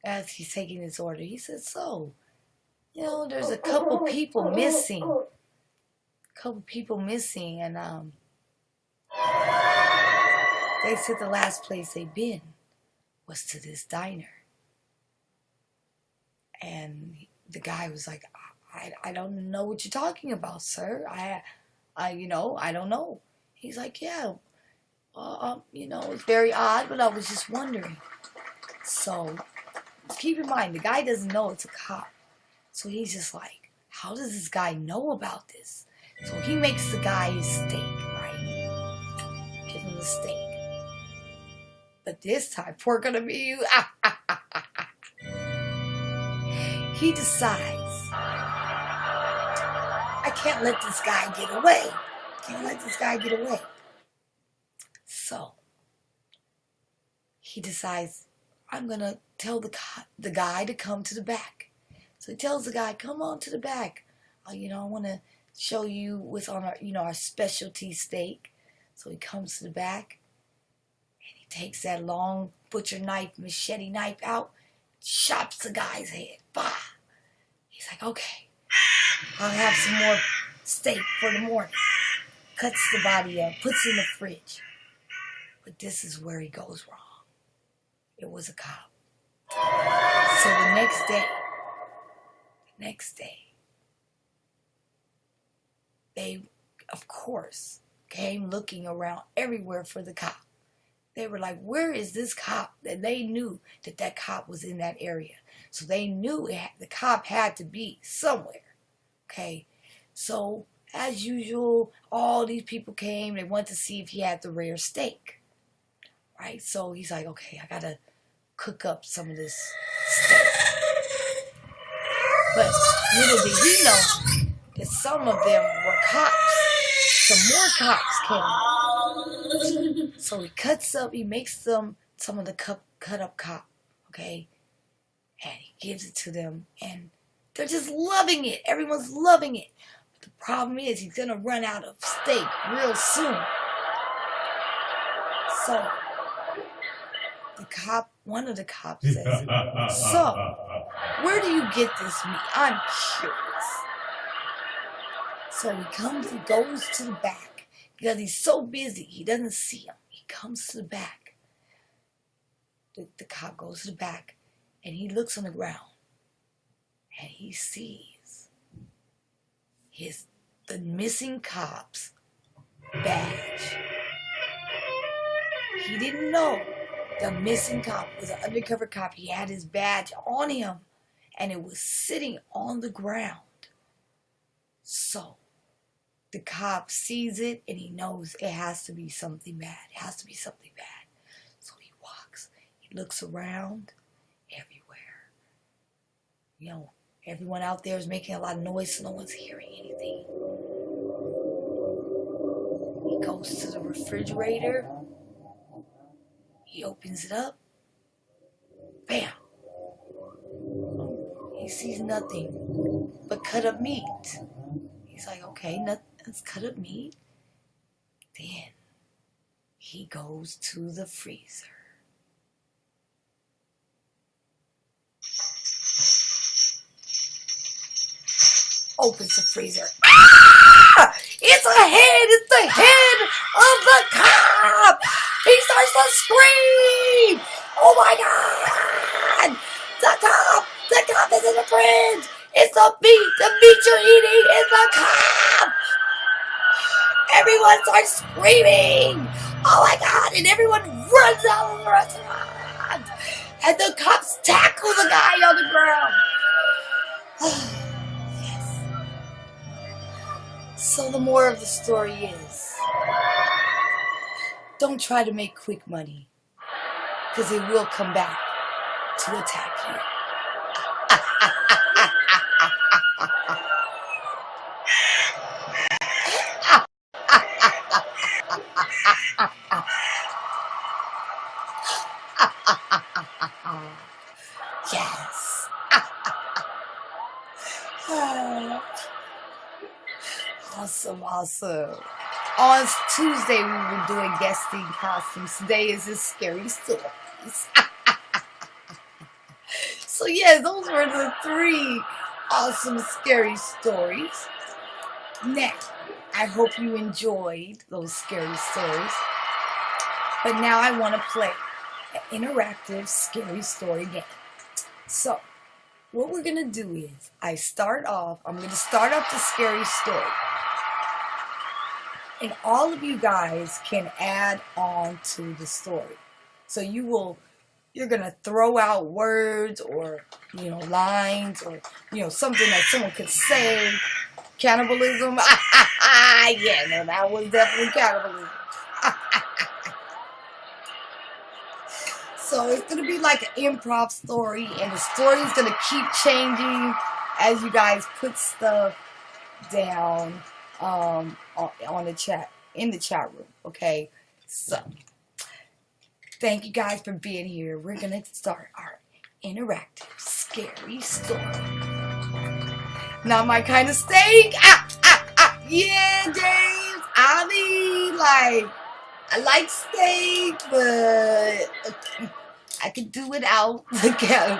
as he's taking his order, he said, so, there's a couple people missing. And they said the last place they'd been was to this diner. And the guy was like, I don't know what you're talking about, sir. I don't know. He's like, yeah, it's very odd, but I was just wondering. So keep in mind, the guy doesn't know it's a cop. So he's just like, how does this guy know about this? So he makes the guy his steak, right? Give him the steak. But this time, pork on the menu. He decides, I can't let this guy get away. So he decides, I'm going to tell the guy to come to the back. So he tells the guy, come on to the back. I want to show you what's on our specialty steak. So he comes to the back and he takes that long butcher knife, machete knife out, chops the guy's head. Bah! He's like, okay, I'll have some more steak for the morning. Cuts the body up, puts it in the fridge. But this is where he goes wrong. It was a cop. So the next day, they, of course, came looking around everywhere for the cop. They were like, where is this cop? And they knew that cop was in that area. So they knew the cop had to be somewhere. Okay? So, as usual, all these people came. They wanted to see if he had the rare steak. Right? So he's like, okay, I got to cook up some of this steak. But little did he know that some of them were cops. Some more cops came. So he makes them some of the cut up cop, okay? And he gives it to them, and they're just loving it. Everyone's loving it. But the problem is he's going to run out of steak real soon. So one of the cops says, so, where do you get this meat? I'm curious. So he goes to the back. Because he's so busy, he doesn't see him. He comes to the back. The cop goes to the back, and he looks on the ground, and he sees the missing cop's badge. He didn't know the missing cop was an undercover cop. He had his badge on him, and it was sitting on the ground. So the cop sees it, and he knows it has to be something bad. So he walks. He looks around everywhere. Everyone out there is making a lot of noise, so no one's hearing anything. He goes to the refrigerator. He opens it up. Bam! He sees nothing but cut up meat. He's like, okay, nothing's cut up meat. Then he goes to the freezer. Opens the freezer. Ah! It's a head! It's the head of the cop! He starts to scream! Oh my God! The cop is in the fridge! It's the meat you're eating is the cop! Everyone starts screaming! Oh my God! And everyone runs out of the restaurant! And the cops tackle the guy on the ground! Yes. So the moral of the story is, don't try to make quick money, because it will come back to attack you. Yes. Awesome. On Tuesday, we were doing guesting costumes. Today is just scary stories. So yeah, those were the 3 awesome scary stories. Now, I hope you enjoyed those scary stories. But now I want to play an interactive scary story game. So, what we're going to do is, I'm going to start off the scary story. And all of you guys can add on to the story. So you're going to throw out words or, lines or, something that someone could say. Cannibalism. Yeah, no, that was definitely cannibalism. So it's going to be like an improv story, and the story is going to keep changing as you guys put stuff down on the chat, in the chat room, okay? So, thank you guys for being here. We're going to start our interactive scary story. Not my kind of steak. Yeah, James. I mean, I like steak, but I could do without the cow.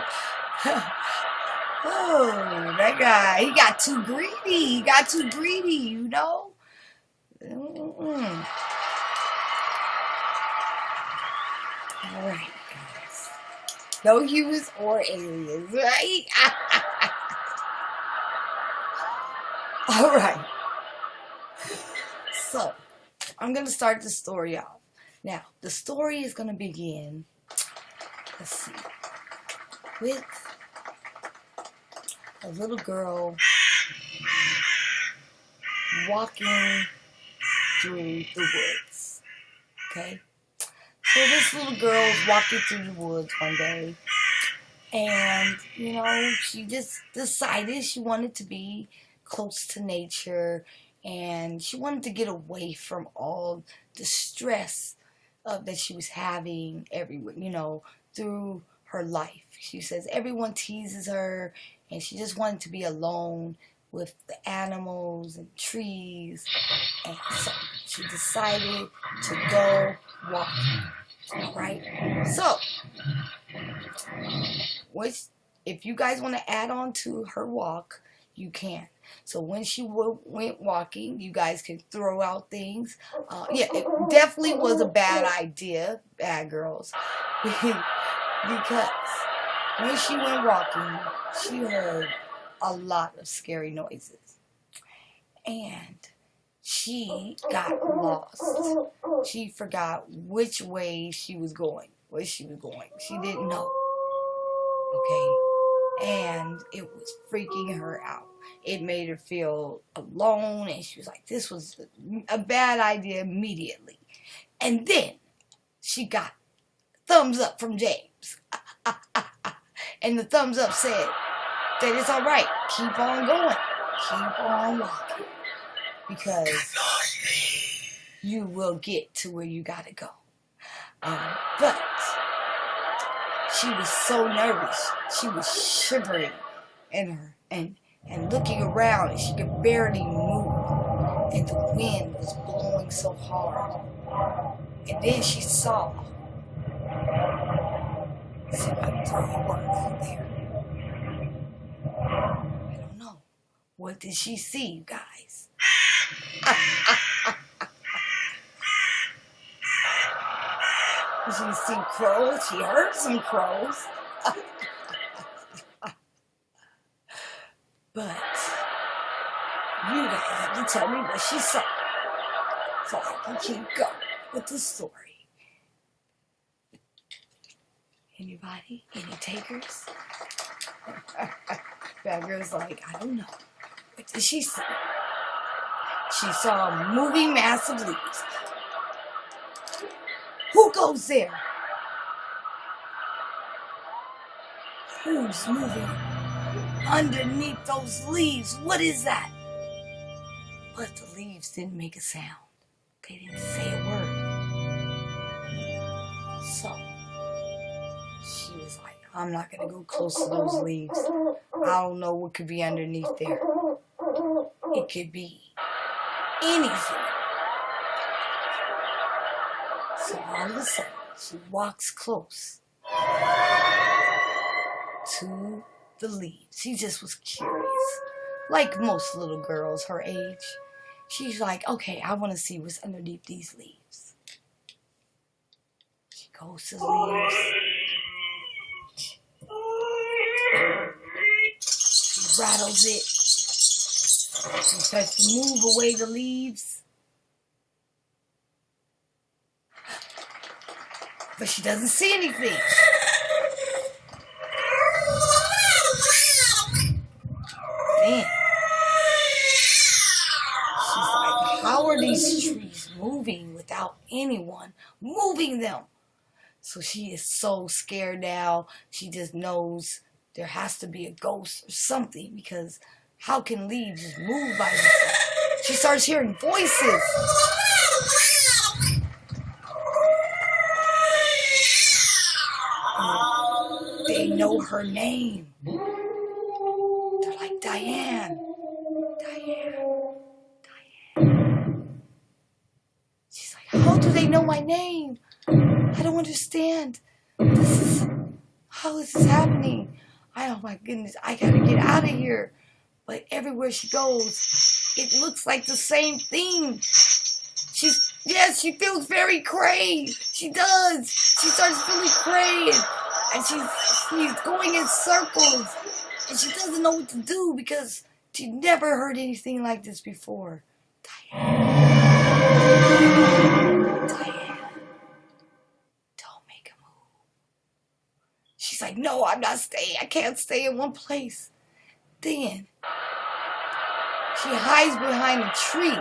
Oh, that guy. He got too greedy. You know? Alright, guys. No humans or aliens, right? Alright. So, I'm going to start the story off. Now, the story is going to begin, let's see, with a little girl walking through the woods, okay? So this little girl is walking through the woods one day, and, she just decided she wanted to be close to nature, and she wanted to get away from all the stress that she was having everywhere, through her life. She says everyone teases her, and she just wanted to be alone with the animals and trees, and so she decided to go walking. Alright, so if you guys want to add on to her walk, you can. So when she went walking, you guys can throw out things. Yeah, it definitely was a bad idea, bad girls, because when she went walking, she heard a lot of scary noises, and she got lost. She forgot which way she was going, where she was going. She didn't know. Okay, and it was freaking her out. It made her feel alone, and she was like, this was a bad idea immediately. And then she got thumbs up from James. And the thumbs up said that it's all right. Keep on going. Keep on walking. Because you will get to where you got to go. But she was so nervous. She was shivering in her and looking around, and she could barely move. And the wind was blowing so hard. And then she saw somebody throwing work there. I don't know. What did she see, you guys? Did she see crows? She heard some crows. But you guys have to tell me what she saw, so I can keep going with the story. Anybody? Any takers? Bad girl's like, I don't know. What did she see? She saw a moving mass of leaves. Who goes there? Who's moving underneath those leaves? What is that? But the leaves didn't make a sound. They didn't say a word. So she was like, I'm not going to go close to those leaves. I don't know what could be underneath there. It could be anything. So all of a sudden, she walks close to the leaves. She just was curious. Like most little girls her age. She's like, okay, I want to see what's underneath these leaves. She goes to the leaves. She rattles it. She starts to move away the leaves. But she doesn't see anything. Then she's like, how are these trees moving without anyone moving them? So she is so scared now. She just knows there has to be a ghost or something, because how can leaves just move by themselves? She starts hearing voices. And they know her name. They're like, Diane. Diane. Diane. She's like, how do they know my name? I don't understand. How is this happening? Oh my goodness, I gotta get out of here. But everywhere she goes, it looks like the same thing. She feels very cray. She does. She starts feeling cray. And she's going in circles. And she doesn't know what to do because she never heard anything like this before. Diane. Diane. Don't make a move. She's like, no, I'm not staying. I can't stay in one place. Then she hides behind a tree.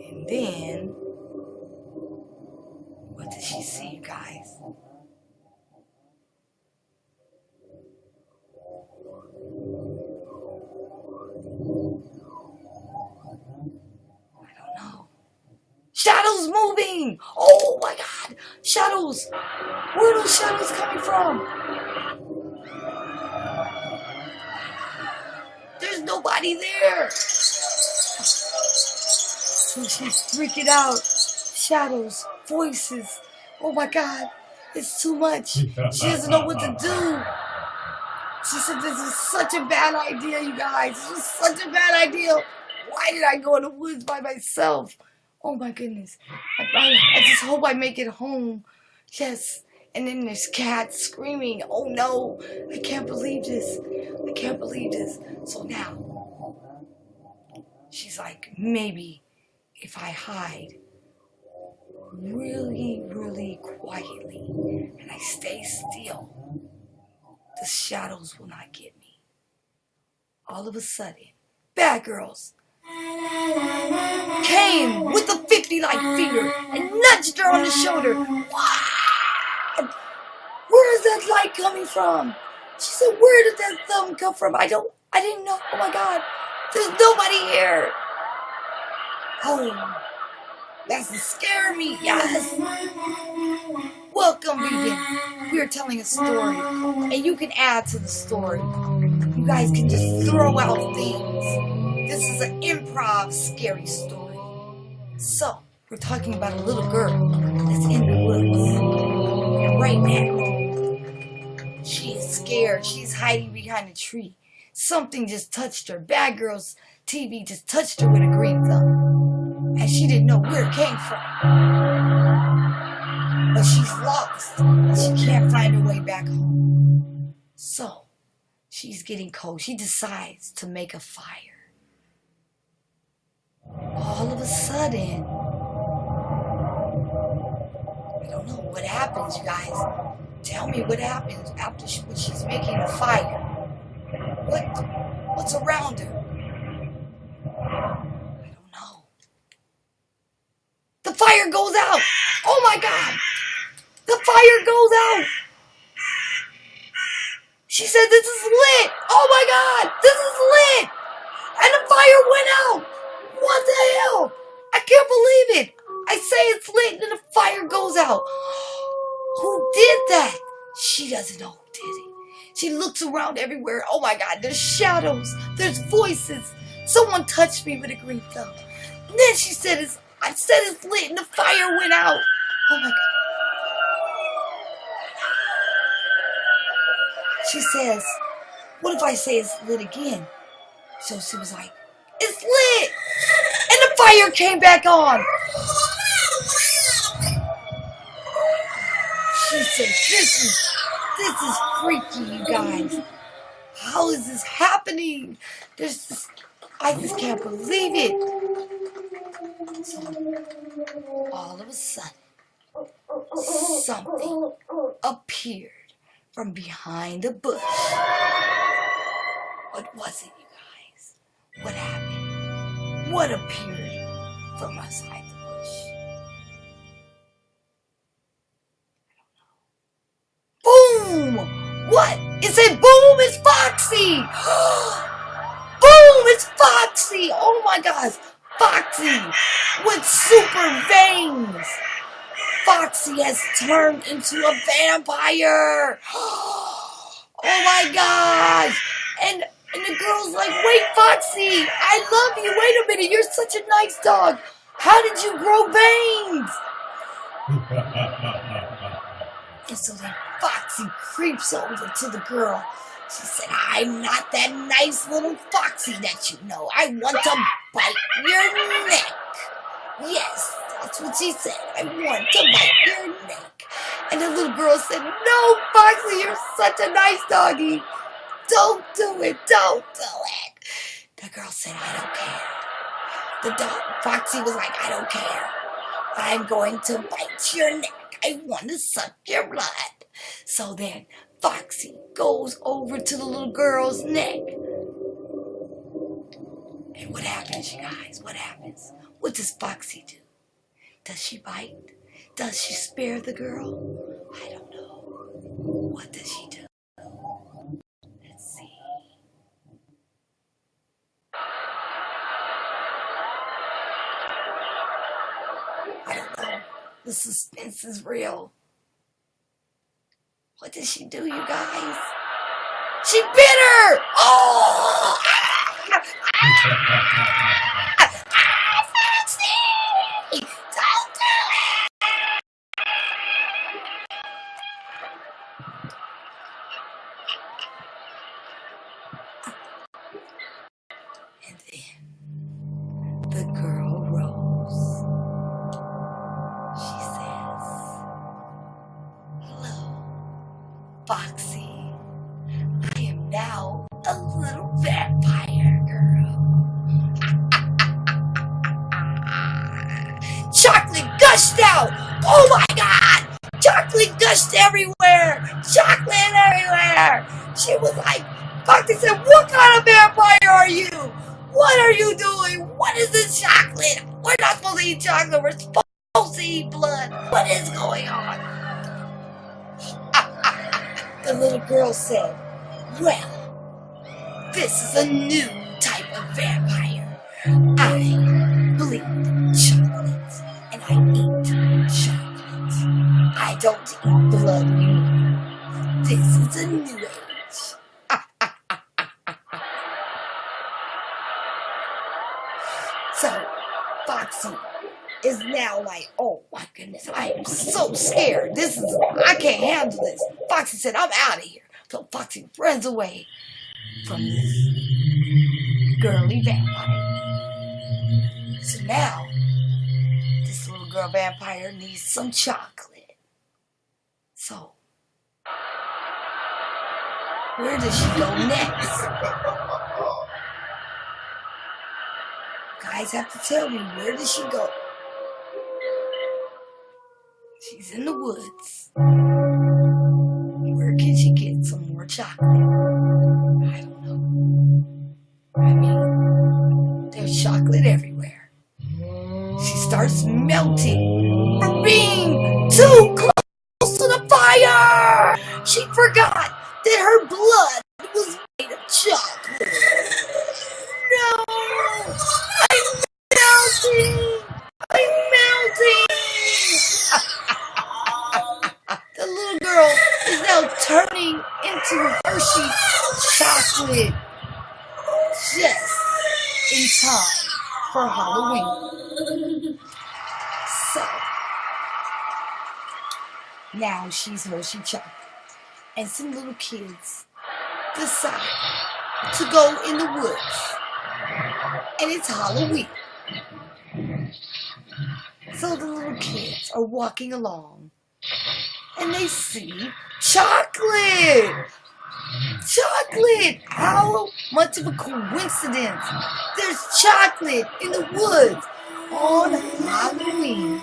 And then, what does she see, you guys? I don't know. Shadows moving! Oh my God! Shadows! Where are those shadows coming from? There's nobody there! So she's freaking out. Shadows, voices. Oh my God, it's too much. She doesn't know what to do. She said, this is such a bad idea, you guys. This is such a bad idea. Why did I go in the woods by myself? Oh my goodness. I just hope I make it home. Yes. And then there's cats screaming. Oh no, I can't believe this. I can't believe this. So now, she's like, maybe if I hide really, really quietly and I stay still, the shadows will not get me. All of a sudden, bad girls came with a 50-light finger and nudged her on the shoulder. What? Where is that light coming from? She said, where did that thumb come from? I didn't know. Oh my God, there's nobody here. Oh, that's scared me. Yes. Welcome, vegan. We are telling a story, and you can add to the story. You guys can just throw out things. This is an improv scary story. So, we're talking about a little girl that's in the woods. And right now, she is scared. She's hiding behind a tree. Something just touched her. Bad Girl's TV just touched her with a green thumb. And she didn't know where it came from. But she's lost. She can't find her way back home. So, she's getting cold. She decides to make a fire. All of a sudden, I don't know what happens, you guys. Tell me what happens after when she's making a fire. What's around her? I don't know. The fire goes out. Oh my God. The fire goes out. She said, this is lit. Oh my God. This is lit. And the fire went out. What the hell? I can't believe it. I say it's lit and the fire goes out. Who did that? She doesn't know who did it. She looks around everywhere. Oh my God, there's shadows. There's voices. Someone touched me with a green thumb. And then she said, I said it's lit and the fire went out. Oh my God. she says, what if I say it's lit again? So she was like, it's lit! And the fire came back on. She said, this is freaky, you guys. How is this happening? I just can't believe it. So, all of a sudden, something appeared from behind the bush. What was it, you guys? What happened? What appeared from outside the bush? Boom! What? It said boom, it's Foxy! Boom, it's Foxy! Oh my gosh, Foxy with super veins! Foxy has turned into a vampire! Oh my gosh! And the girl's like, wait, Foxy, I love you. Wait a minute, you're such a nice dog. How did you grow veins? And so then Foxy creeps over to the girl. She said, I'm not that nice little Foxy that you know. I want to bite your neck. Yes, that's what she said. I want to bite your neck. And the little girl said, no, Foxy, you're such a nice doggy. Don't do it. Don't do it. The girl said, I don't care. The dog, Foxy was like, I don't care. I'm going to bite your neck. I want to suck your blood. So then Foxy goes over to the little girl's neck. And what happens, you guys? What happens? What does Foxy do? Does she bite? Does she spare the girl? I don't know. What does she do? Let's see. I don't know. The suspense is real. What did she do, you guys? She bit her! Oh! Foxy! Don't do it! And then the girl rose. She says, hello, Foxy. I am now a little vampire girl. Chocolate gushed out! Oh my God! Chocolate gushed everywhere! Chocolate everywhere! She was like, Foxy said, what kind of vampire are you? What are you doing? What is this chocolate? We're not supposed to eat chocolate. We're supposed to eat blood. What is going on? The little girl said, well, this is a new type of vampire. I bleed chocolate and I eat chocolate. I don't eat blood. This is a new age. So, Foxy is now like, oh my goodness, I am so scared. I can't handle this. Foxy said, I'm out of here. So Foxy runs away from this girly vampire. So now, this little girl vampire needs some chocolate. So, where does she go next? Guys have to tell me, where does she go? She's in the woods. Where can she get some more chocolate? I don't know. I mean, there's chocolate everywhere. She starts melting from being too close to the fire. She forgot that her blood was made of chocolate. No! I'm melting! I'm melting! The little girl is now turning into Hershey chocolate just in time for Halloween. So, now she's Hershey chocolate. And some little kids decide to go in the woods, and it's Halloween. So the little kids are walking along, and they see chocolate. Chocolate! How much of a coincidence? There's chocolate in the woods on Halloween.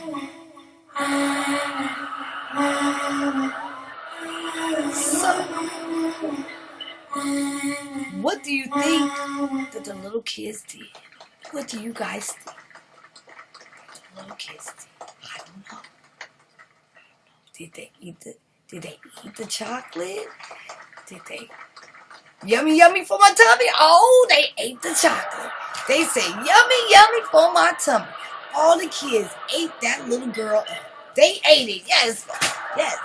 So, what do you think that the little kids did? What do you guys think the little kids did? I don't know. Did they eat the chocolate? Did they? Yummy, yummy for my tummy. Oh, they ate the chocolate. They say, yummy, yummy for my tummy. All the kids ate that little girl up. They ate it. Yes. Yes.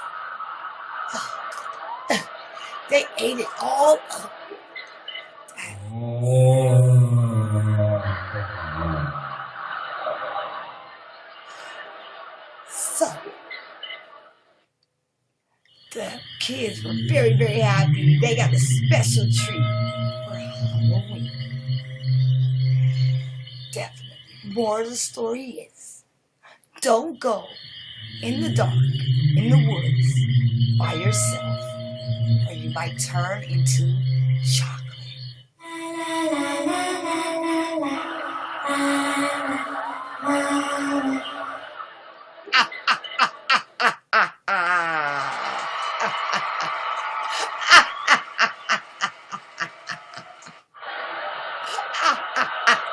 They ate it all up. So, the kids were very, very happy. They got a special treat for Halloween. Definitely. More of the story is, don't go in the dark, in the woods, by yourself, or you might turn into chocolate.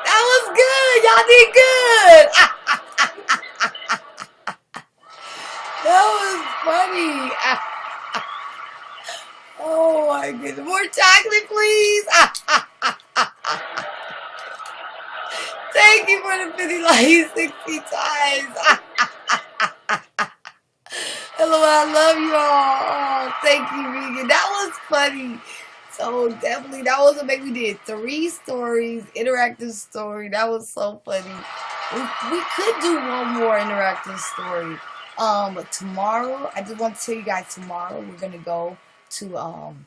That was good. Y'all did good. That was funny. Oh my goodness. More chocolate, please. Thank you for the 50 likes 60 times. Hello, I love you all. Oh, thank you, Regan. That was funny. So definitely, that was what we did. 3 stories, interactive story. That was so funny. We could do one more interactive story. But tomorrow, I just want to tell you guys, tomorrow we're gonna go to an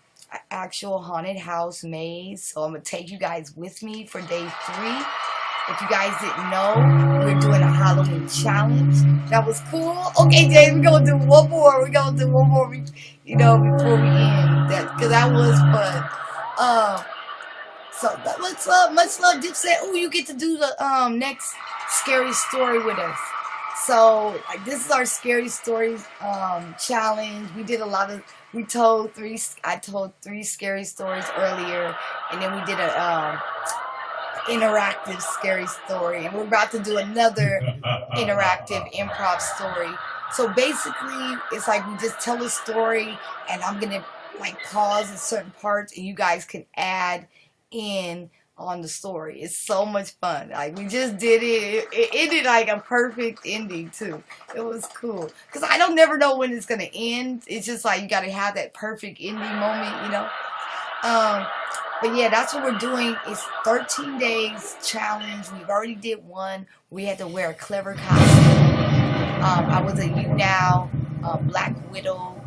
actual haunted house maze. So I'm gonna take you guys with me for day 3. If you guys didn't know, we're doing a Halloween challenge. That was cool. Okay, James, we're gonna do one more. We're gonna do one more, before we end. Because that was fun. So much love. Dip said, "Oh, you get to do the next scary story with us." So this is our scary stories challenge. We did I told 3 scary stories earlier, and then we did a interactive scary story, and we're about to do another interactive improv story. So basically, it's like we just tell a story, and I'm gonna pause in certain parts, and you guys can add in on the story. It's so much fun. We just did it. It ended like a perfect ending too. It was cool because I don't never know when it's gonna end. It's just you gotta have that perfect ending moment, But yeah, that's what we're doing. It's 13 days challenge. We've already did one. We had to wear a clever costume. I was a YouNow Black Widow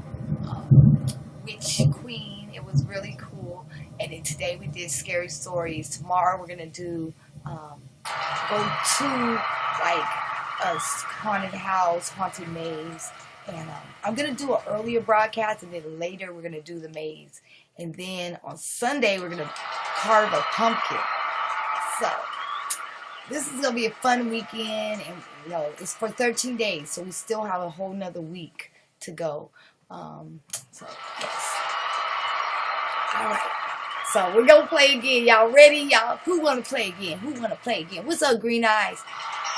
witch queen. It was really cool. And then today we did scary stories. Tomorrow we're gonna do go to a haunted house, haunted maze, and I'm gonna do an earlier broadcast, and then later we're gonna do the maze. And then on Sunday, we're going to carve a pumpkin. So, this is going to be a fun weekend. And, it's for 13 days. So, we still have a whole nother week to go. So, yes. All right. So, we're going to play again. Y'all ready? Y'all, who want to play again? What's up, Green Eyes?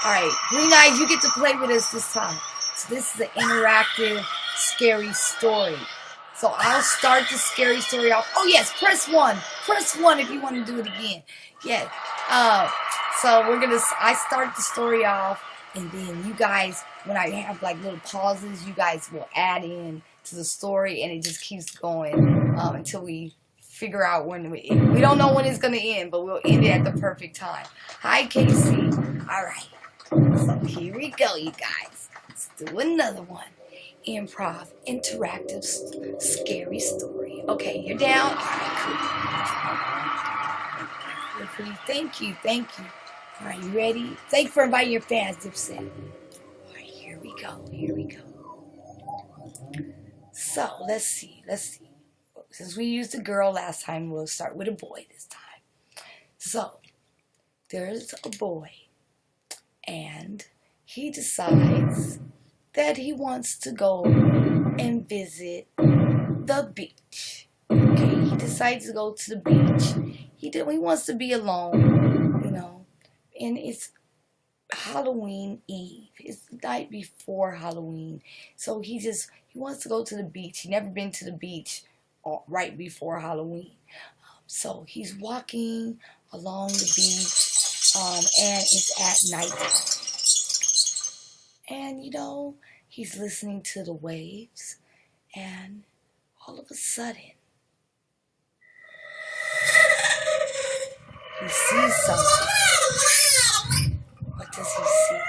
All right. Green Eyes, you get to play with us this time. So, this is an interactive, scary story. So I'll start the scary story off. Oh yes, press 1. Press 1 if you want to do it again. Yeah. So I start the story off, and then you guys, when I have little pauses, you guys will add in to the story, and it just keeps going until we figure out when we don't know when it's gonna end, but we'll end it at the perfect time. Hi, Casey. All right. So here we go, you guys. Let's do another one. Improv, interactive, scary story. Okay, you're down? All right, cool. Good for you. Thank you. Thank you. All right, you ready? Thank you for inviting your fans, Dipset. All right, here we go. Here we go. So, let's see. Since we used a girl last time, we'll start with a boy this time. So, there's a boy, and he decides that he wants to go and visit the beach. Okay, he decides to go to the beach. He wants to be alone, you know, and it's Halloween Eve. It's the night before Halloween. So he wants to go to the beach. He's never been to the beach right before Halloween. So he's walking along the beach, and it's at night. And, you know, he's listening to the waves, and all of a sudden, he sees something. What does he see?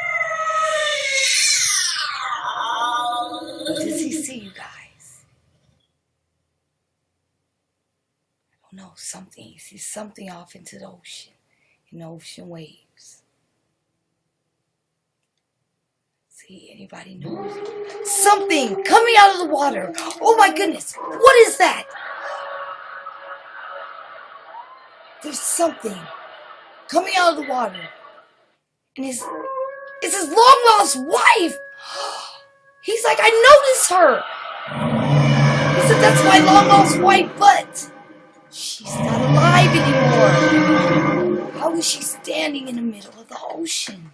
What does he see, you guys? I don't know, something. He sees something off into the ocean, in the ocean waves. See, anybody knows? Something coming out of the water. Oh my goodness, what is that? There's something coming out of the water. And it's his long lost wife. He's like, I noticed her. He said, that's my long lost wife, but she's not alive anymore. How is she standing in the middle of the ocean?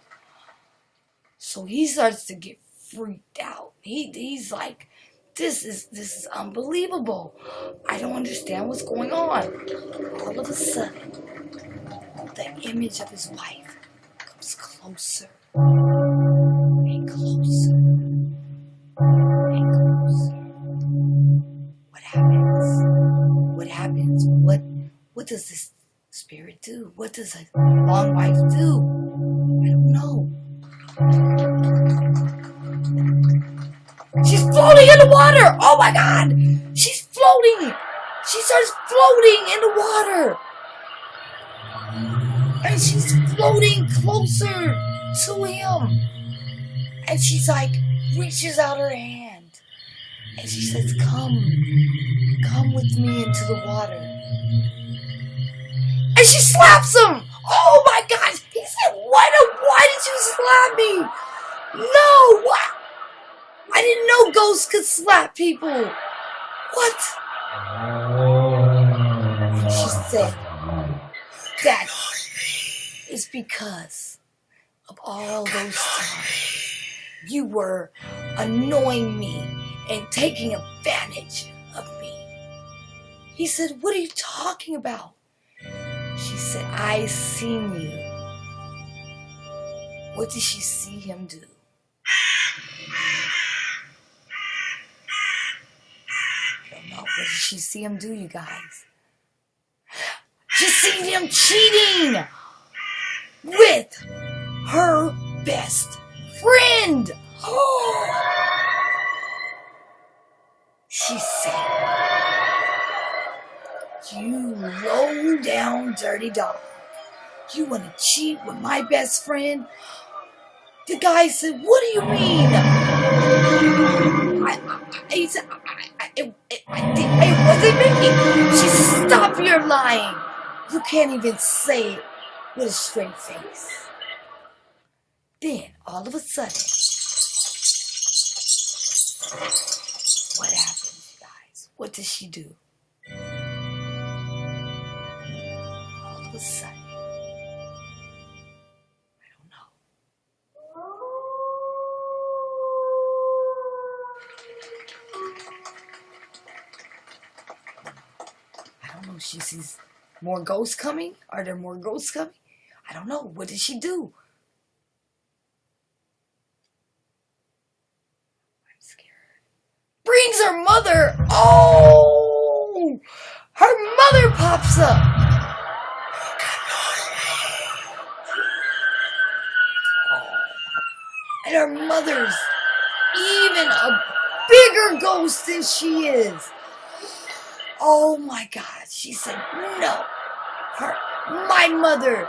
So he starts to get freaked out. He's like, this is unbelievable. I don't understand what's going on. All of a sudden, the image of his wife comes closer and closer and closer. What happens? What happens? What does this spirit do? What does a long wife do? I don't know. She's floating in the water! Oh my God! She's floating! She starts floating in the water! And she's floating closer to him. And she's like, reaches out her hand. And she says, come with me into the water. And she slaps him! Oh my gosh! He said, why did you slap me? No! What? I didn't know ghosts could slap people. What? And she said, that is because of all those times you were annoying me and taking advantage of me. He said, what are you talking about? She said, I seen you. What did she see him do? I don't know. What did she see him do, you guys? She seen him cheating with her best friend. She said, you low down dirty dog. You want to cheat with my best friend? The guy said, what do you mean? He said, it wasn't me. She said, stop your lying. You can't even say it with a straight face. Then, all of a sudden, what happens, you guys? What does she do? All of a sudden, I don't know. She sees more ghosts coming. Are there more ghosts coming? I don't know. What did she do? I'm scared. Brings her mother. Oh! Her mother pops up. And her mother's even a bigger ghost than she is. Oh my God. She said, no. My mother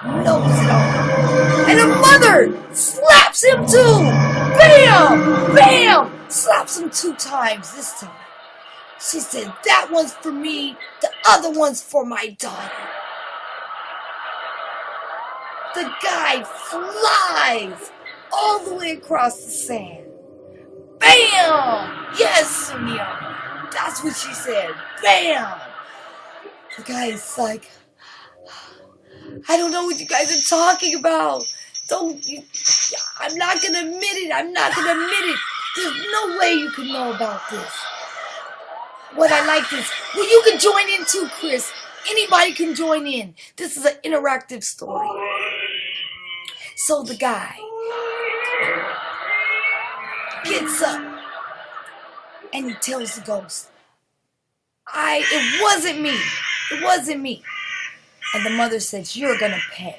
knows it all. And her mother slaps him too. Bam! Bam! Slaps him 2 times this time. She said, that one's for me, the other one's for my daughter. The guy flies all the way across the sand. Bam! Yes, Sonia. That's what she said. Bam! The guy's like, I don't know what you guys are talking about. I'm not going to admit it. I'm not going to admit it. There's no way you can know about this. What I like is, well, you can join in too, Chris. Anybody can join in. This is an interactive story. So the guy gets up and he tells the ghost, it wasn't me. It wasn't me. And the mother says, you're going to pay.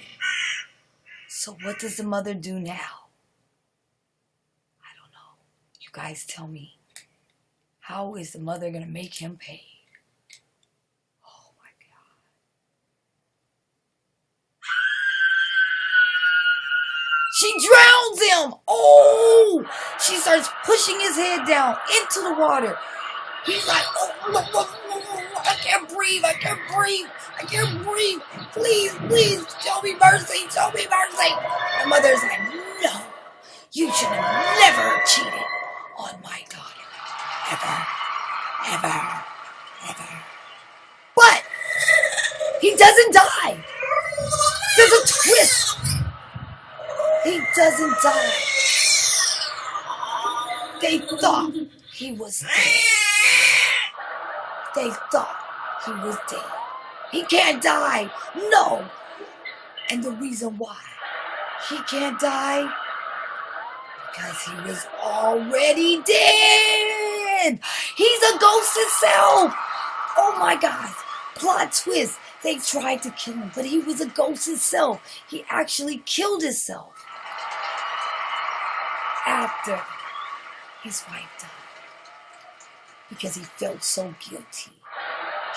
So what does the mother do now? I don't know. You guys tell me. How is the mother going to make him pay? Oh my God. She drowns him. Oh! She starts pushing his head down into the water. He's like, I can't breathe. I can't breathe. I can't breathe. Please, please, show me mercy. Show me mercy. My mother's like, no. You should have never cheated on my daughter. Ever. But he doesn't die. There's a twist. He doesn't die. They thought he was dead. They thought he was dead. He can't die. No. And the reason why he can't die, because he was already dead. He's a ghost himself. Oh my God. Plot twist. They tried to kill him, but he was a ghost himself. He actually killed himself after his wife died because he felt so guilty.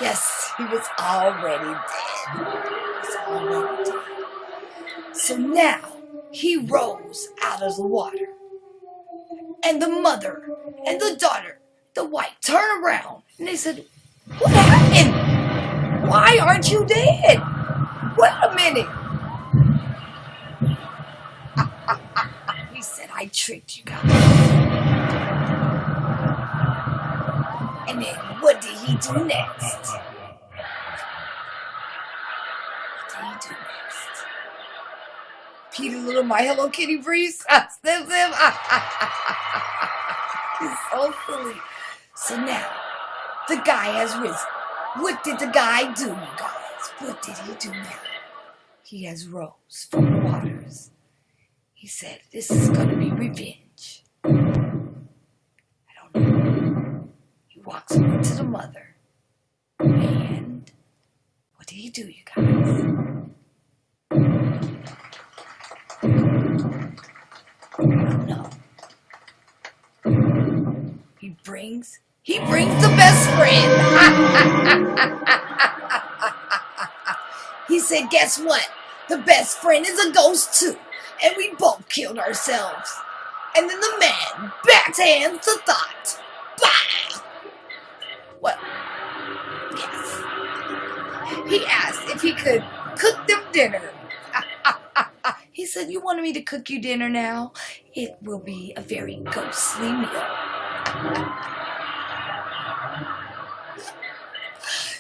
Yes, he was already dead. He was already dead. So now he rose out of the water. And the mother and the daughter, the wife, turn around and they said, what happened? Why aren't you dead? Wait a minute. He said, I tricked you guys. And then what did he do next? What did he do next? Peter Little, my Hello Kitty briefs. Slim. He's so silly. So now, the guy has risen. What did the guy do, you guys? What did he do now? He has rose from the waters. He said, this is going to be revenge. I don't know. He walks over to the mother. And what did he do, you guys? I don't know. He brings the best friend. He said, guess what? The best friend is a ghost too. And we both killed ourselves. And then the man backhands the thought. Bah! Well, yes. He asked if he could cook them dinner. He said, you wanted me to cook you dinner now? It will be a very ghostly meal.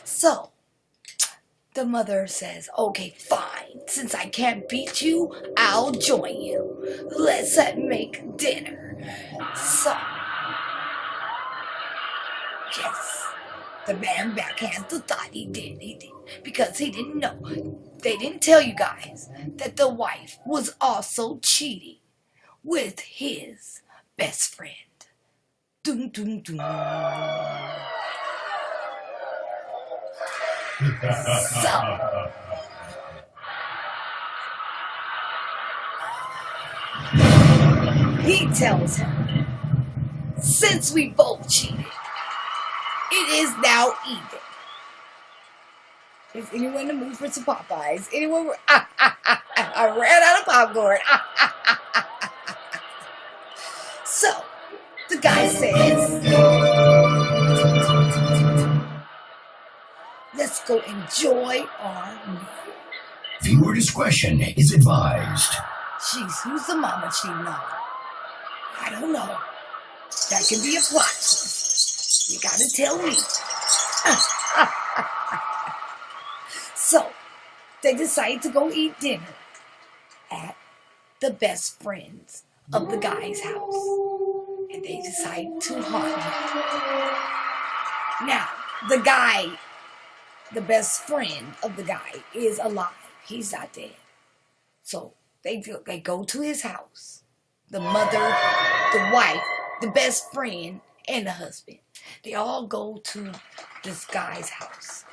So, the mother says, okay, fine. Since I can't beat you, I'll join you. Let's make dinner. So, yes, the man backhands the thought he did. Because he didn't know. They didn't tell you guys that the wife was also cheating with his best friend. Dun, dun, dun. So, he tells him, since we both cheated, it is now even. Is anyone in the mood for some Popeyes? Anyone? I ran out of popcorn. So, the guy says, let's go enjoy our meal. Viewer discretion is advised. Jeez, who's the mama cheating on? I don't know. That can be a plot twist. You gotta tell me. So, they decide to go eat dinner at the best friends of the guy's house. And they decide to harm him. Now, the guy, the best friend of the guy, is alive. He's not dead. So, they go to his house. The mother, the wife, the best friend, and the husband. They all go to this guy's house.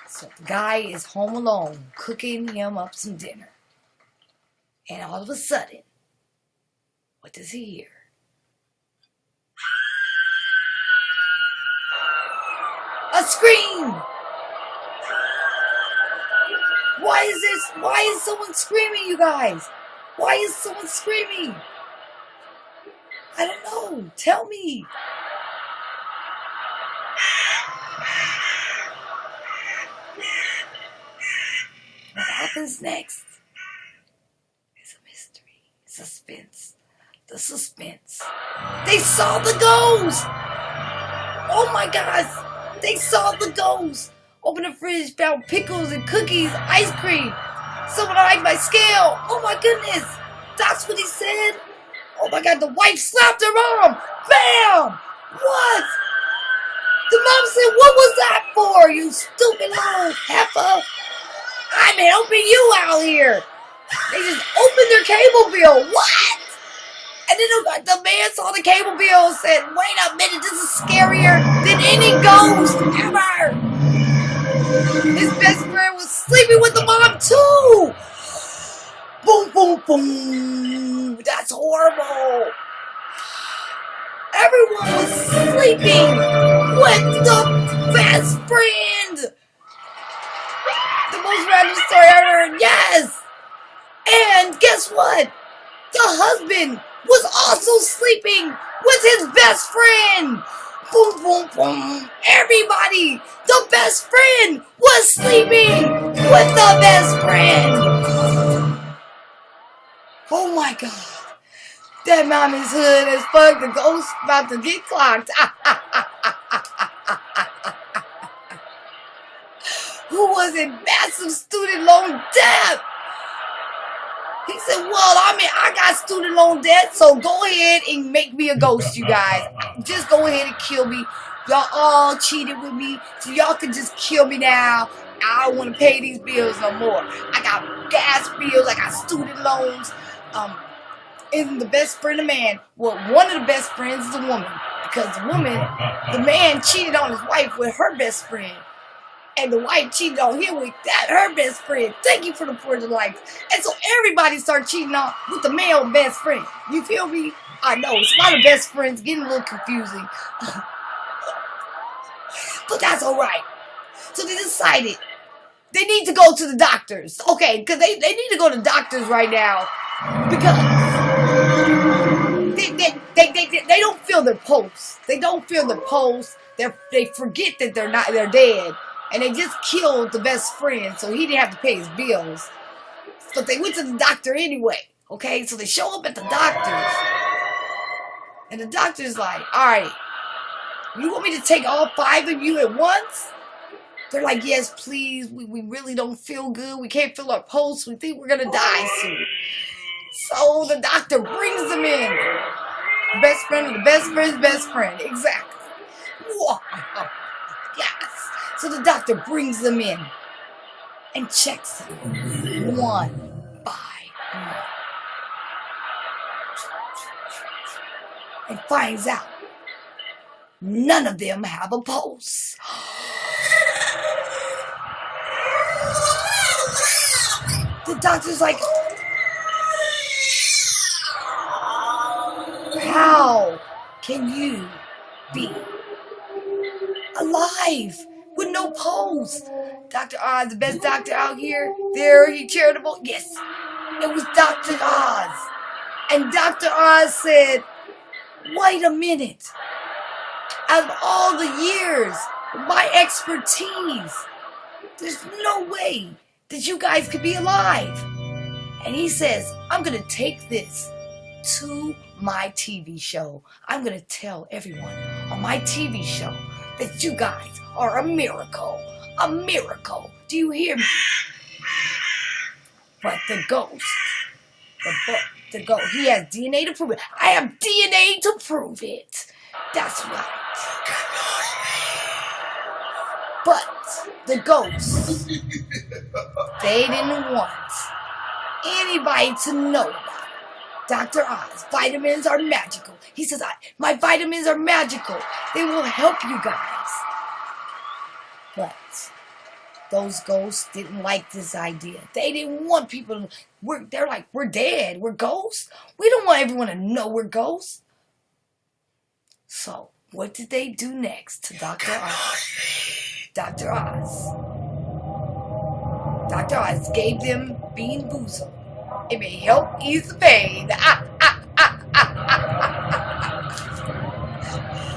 So the guy is home alone, cooking him up some dinner. And all of a sudden, what does he hear? A scream! Why is someone screaming, you guys? Why is someone screaming? I don't know. Tell me. What happens next is a mystery. Suspense. The suspense. They saw the ghost! Oh my gosh! They saw the ghost! Open the fridge, found pickles and cookies, ice cream. Someone liked my scale. Oh my goodness! That's what he said? Oh my god, the wife slapped her mom! Bam! What? The mom said, what was that for, you stupid little heifer? I'm helping you out here. They just opened their cable bill. What? And then the man saw the cable bill and said, wait a minute, this is scarier than any ghost ever. His best friend was sleeping with the mom too. Boom, boom, boom. That's horrible. Everyone was sleeping with the best friend. The most random story I heard, yes. And guess what? The husband was also sleeping with his best friend. Boom, boom, boom. Everybody, the best friend was sleeping with the best friend. Oh my God. That mommy's hood as fuck. The ghost about to get clocked. Who was in massive student loan debt? He said, well, I got student loan debt, so go ahead and make me a ghost, you guys. Just go ahead and kill me. Y'all all cheated with me, so y'all can just kill me now. I don't want to pay these bills no more. I got gas bills, I got student loans. And the best friend of man, well, one of the best friends is a woman. Because the man cheated on his wife with her best friend. And the wife cheated on him with her best friend. Thank you for the 40 likes. And so everybody started cheating on with the male best friend. You feel me? I know, it's a lot of best friends getting a little confusing. But that's alright. So they decided they need to go to the doctors. Okay, because they need to go to doctors right now. Because they don't feel their pulse. They don't feel their pulse. They forget that they're dead. And they just killed the best friend, so he didn't have to pay his bills. But they went to the doctor anyway, okay? So they show up at the doctor's. And the doctor's like, all right, you want me to take all 5 of you at once? They're like, yes, please. We really don't feel good. We can't feel our pulse. We think we're going to die soon. So the doctor brings them in. The best friend of the best friend's best friend. Exactly. Wow. Yes. So the doctor brings them in and checks them one by one. And finds out none of them have a pulse. The doctor's like, how can you be alive with no pulse? Dr. Oz, the best doctor out here? There, he charitable? Yes, it was Dr. Oz. And Dr. Oz said, wait a minute. Out of all the years, my expertise, there's no way that you guys could be alive. And he says, I'm going to take this to my TV show. I'm going to tell everyone on my TV show that you guys are a miracle. A miracle. Do you hear me? But the ghost, the ghost, he has DNA to prove it. I have DNA to prove it. That's right. But the ghosts, they didn't want anybody to know about it. Dr. Oz, vitamins are magical. He says, my vitamins are magical. They will help you guys. But those ghosts didn't like this idea. They didn't want people to, they're like, we're dead. We're ghosts. We don't want everyone to know we're ghosts. So, what did they do next to Dr. Oz? Dr. Oz. Dr. Oz gave them Bean Boozled. It may help ease the pain.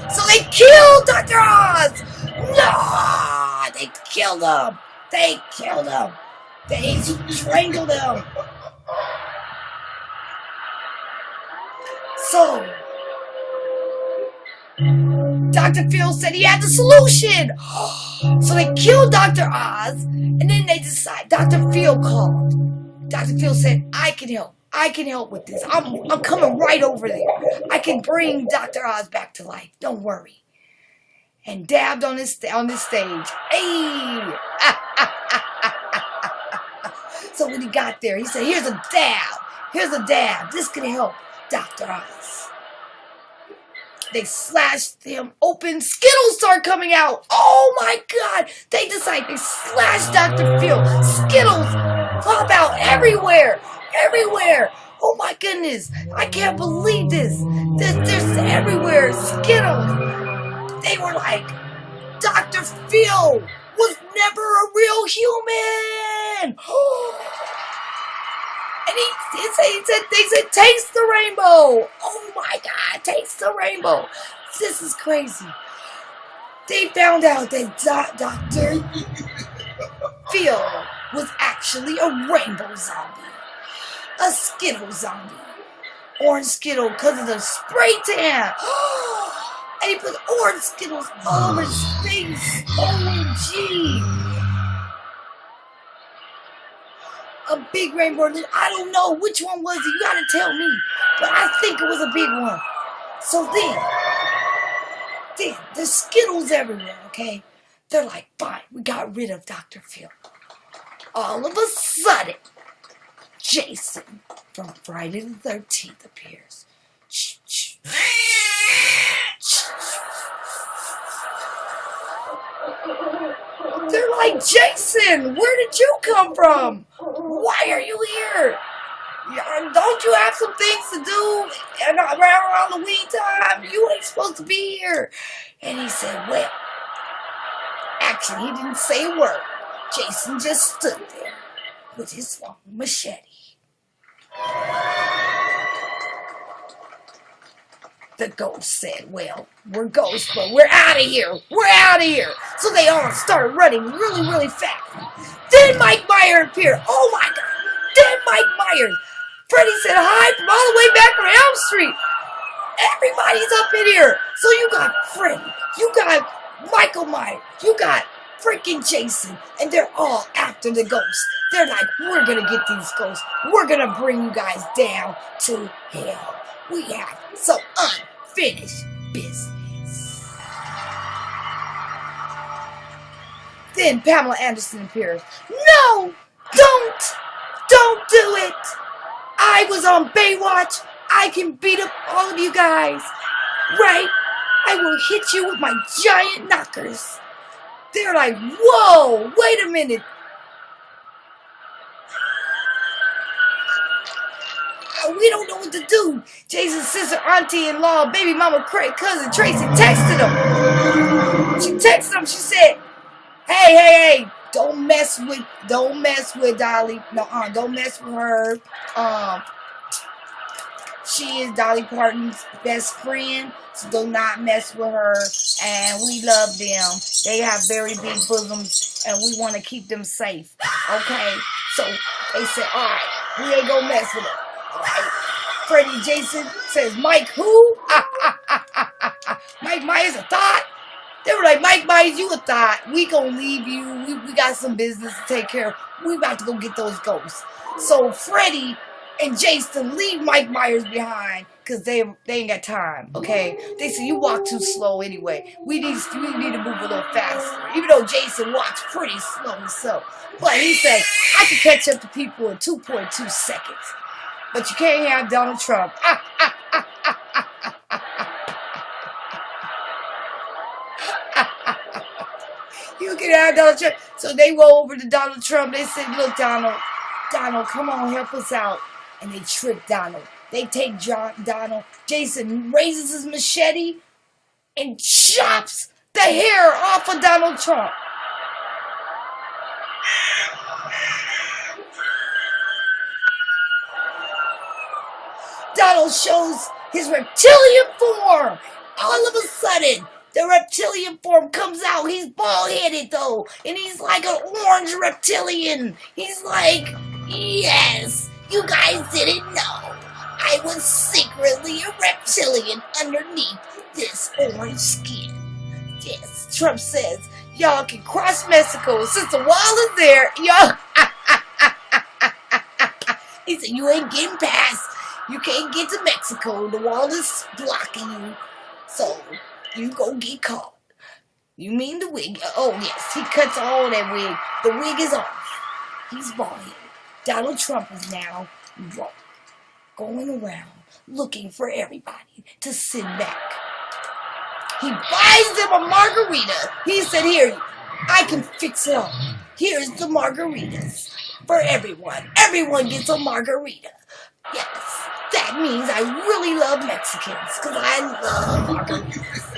So they killed Dr. Oz! No! They killed him! They killed him! They strangled him! So, Dr. Phil said he had the solution! So they killed Dr. Oz, and then they decided, Dr. Phil called. Dr. Phil said, I can help. I can help with this. I'm coming right over there. I can bring Dr. Oz back to life. Don't worry. And dabbed on this stage. Hey! So when he got there, he said, here's a dab. Here's a dab. This can help Dr. Oz. They slashed him open. Skittles start coming out. Oh my God. They slashed Dr. Phil. Skittles pop out everywhere. Everywhere. Oh my goodness. I can't believe this. There's everywhere. Skittles. They were like, Dr. Phil was never a real human. And they said, taste the rainbow. Oh my God, taste the rainbow. This is crazy. They found out that Dr. Phil was actually a rainbow zombie. A Skittle zombie. Orange Skittle because of the spray tan. And he put orange Skittles all over his face. OMG. A big rainbow. I don't know which one was it. You gotta tell me. But I think it was a big one. So then there's Skittles everywhere, okay? They're like, fine, we got rid of Dr. Phil. All of a sudden, Jason from Friday the 13th appears. They're like, Jason, where did you come from? Why are you here? Don't you have some things to do around Halloween time? You ain't supposed to be here. And he said, well, actually, he didn't say a word. Jason just stood there with his long machete. The ghost said, well, we're ghosts, but we're out of here. We're out of here. So they all started running really, really fast. Then Mike Myers appeared. Oh, my God. Then Mike Myers. Freddy said hi from all the way back from Elm Street. Everybody's up in here. So you got Freddy. You got Michael Myers. You got freaking Jason. And they're all after the ghosts. They're like, we're going to get these ghosts. We're going to bring you guys down to hell. We have some unfinished business. Then Pamela Anderson appears. No! Don't do it! I was on Baywatch. I can beat up all of you guys. Right? I will hit you with my giant knockers. They're like, whoa, wait a minute. We don't know what to do. Jason's sister, auntie-in-law, baby mama, cousin Tracy texted him. She texted him. She said, hey, Don't mess with Dolly. No, don't mess with her. Um, she is Dolly Parton's best friend, so do not mess with her. And we love them. They have very big bosoms, and we want to keep them safe. Okay? So they said, all right, we ain't gonna mess with them. All right? Freddie Jason says, Mike who? Mike Myers a thought? They were like, Mike Myers, you a thought. We gonna leave you. We got some business to take care of. We about to go get those ghosts. So Freddie and Jason leave Mike Myers behind because they ain't got time, okay? They say, you walk too slow anyway. We need to move a little faster. Even though Jason walks pretty slow himself. But he said, I can catch up to people in 2.2 seconds. But you can't have Donald Trump. You can have Donald Trump. So they go over to Donald Trump. They said, look, Donald, come on, help us out. And they trick Donald. They take Donald. Jason raises his machete and chops the hair off of Donald Trump. Donald shows his reptilian form. All of a sudden, the reptilian form comes out. He's bald-headed, though. And he's like an orange reptilian. He's like, yes, you guys didn't know. I was secretly a reptilian underneath this orange skin. Yes, Trump says, y'all can cross Mexico. Since the wall is there, y'all... He said, you ain't getting past. You can't get to Mexico. The wall is blocking you. So, you go get caught. You mean the wig? Oh, yes. He cuts all that wig. The wig is off. He's bald. Donald Trump is now going around looking for everybody to send back. He buys them a margarita. He said, here, I can fix it all. Here's the margaritas for everyone. Everyone gets a margarita. Yes, that means I really love Mexicans because I love margaritas.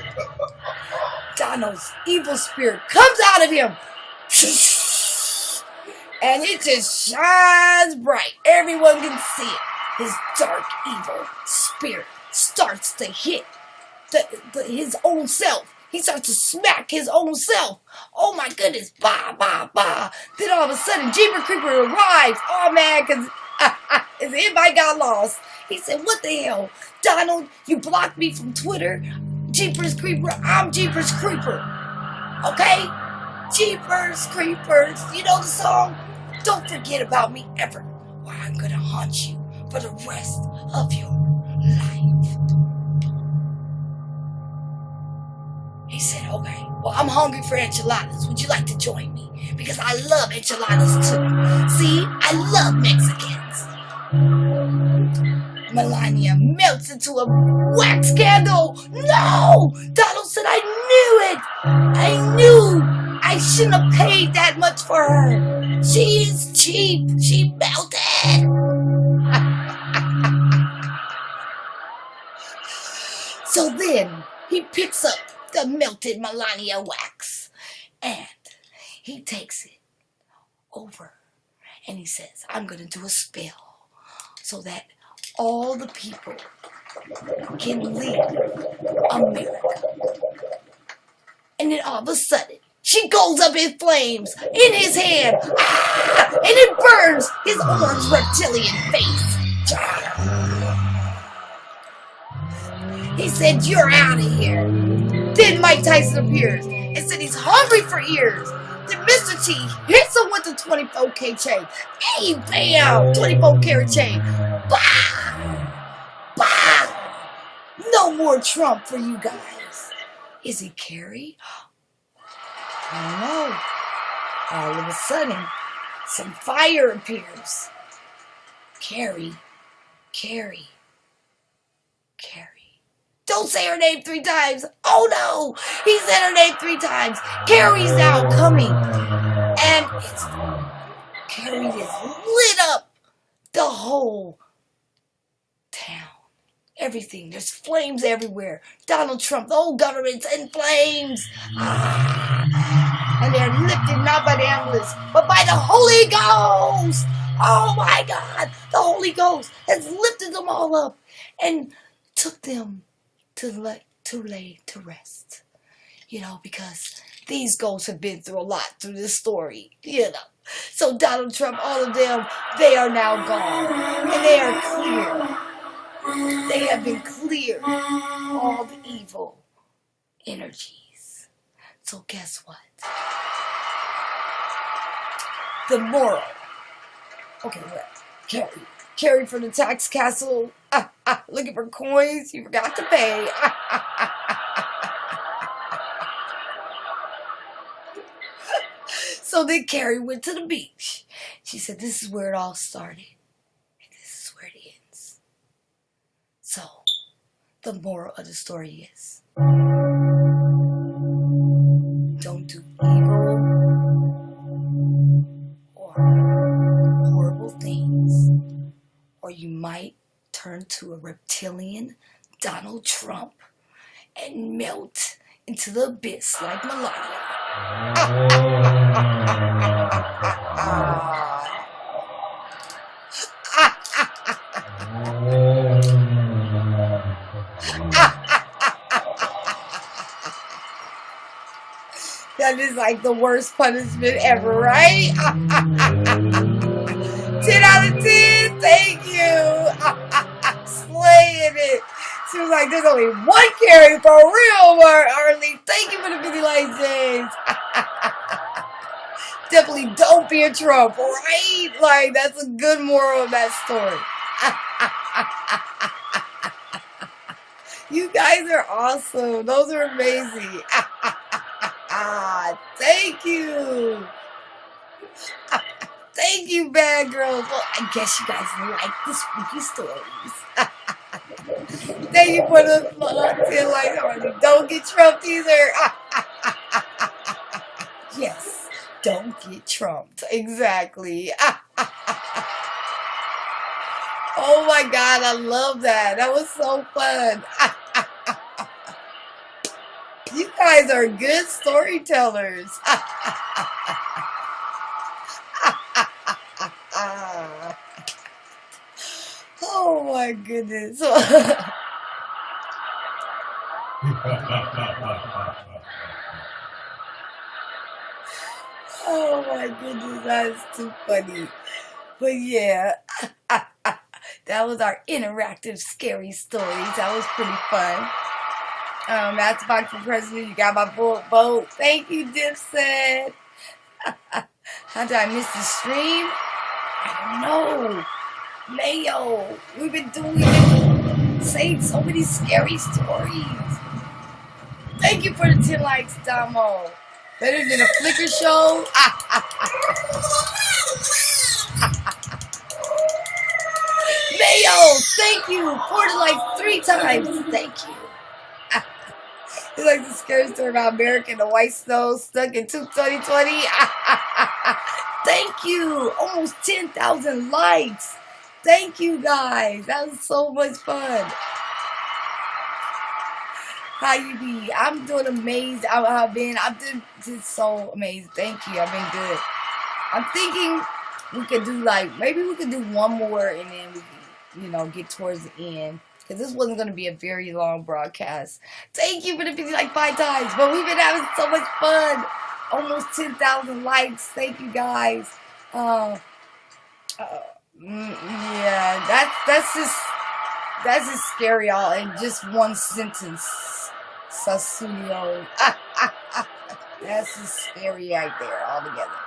Donald's evil spirit comes out of him. And it just shines bright. Everyone can see it. His dark, evil spirit starts to hit his own self. He starts to smack his own self. Oh my goodness. Bah, bah, bah. Then all of a sudden, Jeeper Creeper arrives. Oh man, because everybody got lost. He said, what the hell? Donald, you blocked me from Twitter. Jeepers Creeper, I'm Jeepers Creeper. Okay? Jeepers Creepers. You know the song? Don't forget about me ever. Or I'm going to haunt you for the rest of your life. He said, okay, well, I'm hungry for enchiladas. Would you like to join me? Because I love enchiladas too. See, I love Mexicans. Melania melts into a wax candle. No! Donald said, I knew it. I knew I shouldn't have paid that much for her. She is cheap. She melted. So then he picks up the melted Melania wax and he takes it over and he says, I'm going to do a spell so that all the people can leave America. And then all of a sudden, she goes up in flames in his hand. Ah! And it burns his orange reptilian face. He said, you're out of here. Then Mike Tyson appears and said he's hungry for ears. Then Mr. T hits him with the 24K chain. Hey, bam! 24 karat chain. Bah! Bah! No more Trump for you guys. Is he Carrie? I don't know. All of a sudden, some fire appears. Carrie. Don't say her name 3 times. Oh no! He said her name 3 times. Carrie's now coming. And Carrie is lit up the whole town. Everything. There's flames everywhere. Donald Trump, the whole government's in flames. And they're lifted not by the ambulance, but by the Holy Ghost. Oh my God. The Holy Ghost has lifted them all up and took them to lay to rest. Because these ghosts have been through a lot through this story. So Donald Trump, all of them, they are now gone. And they are clear. They have been cleared. All the evil energies. So guess what? The moral. Okay, well, Carrie from the tax castle. Looking for coins you forgot to pay. So then Carrie went to the beach. She said, this is where it all started. And this is where it ends. So, the moral of the story is, don't do evil or horrible things, or you might turn to a reptilian Donald Trump and melt into the abyss like Melania. That is like the worst punishment ever, right? 10 out of 10, thank you. Slaying it. She was like, there's only one Carrie for real, Arlie. Thank you for the 50 likes, James. Definitely don't be a Trump, right? Like, that's a good moral of that story. You guys are awesome. Those are amazing. Thank you. Thank you, bad girls. Well, I guess you guys like the spooky stories. Thank you for the 10 likes already. Don't get trumped either. Yes, don't get trumped. Exactly. Oh my God, I love that. That was so fun. You guys are good storytellers. Oh my goodness. Oh my goodness, that's too funny. But yeah, that was our interactive scary stories. That was pretty fun. That's Box for President. You got my vote. Thank you, Dipset. How did I miss the stream? I don't know. Mayo, we've been saying so many scary stories. Thank you for the 10 likes, Damo. Better than a flicker show. Mayo, thank you. 40 likes 3 times. Thank you. It's like the scary story about America and the white snow stuck in 2020. Thank you. Almost 10,000 likes. Thank you, guys. That was so much fun. How you be? I'm doing amazing. I've been just so amazing. Thank you. I've been good. I'm thinking we could do maybe we could do one more and then we can, get towards the end. Because this wasn't going to be a very long broadcast. Thank you for the 50 like 5 times. But we've been having so much fun. Almost 10,000 likes. Thank you, guys. Yeah, that's just scary, all in just one sentence. Sasuyo. That's just scary right there altogether.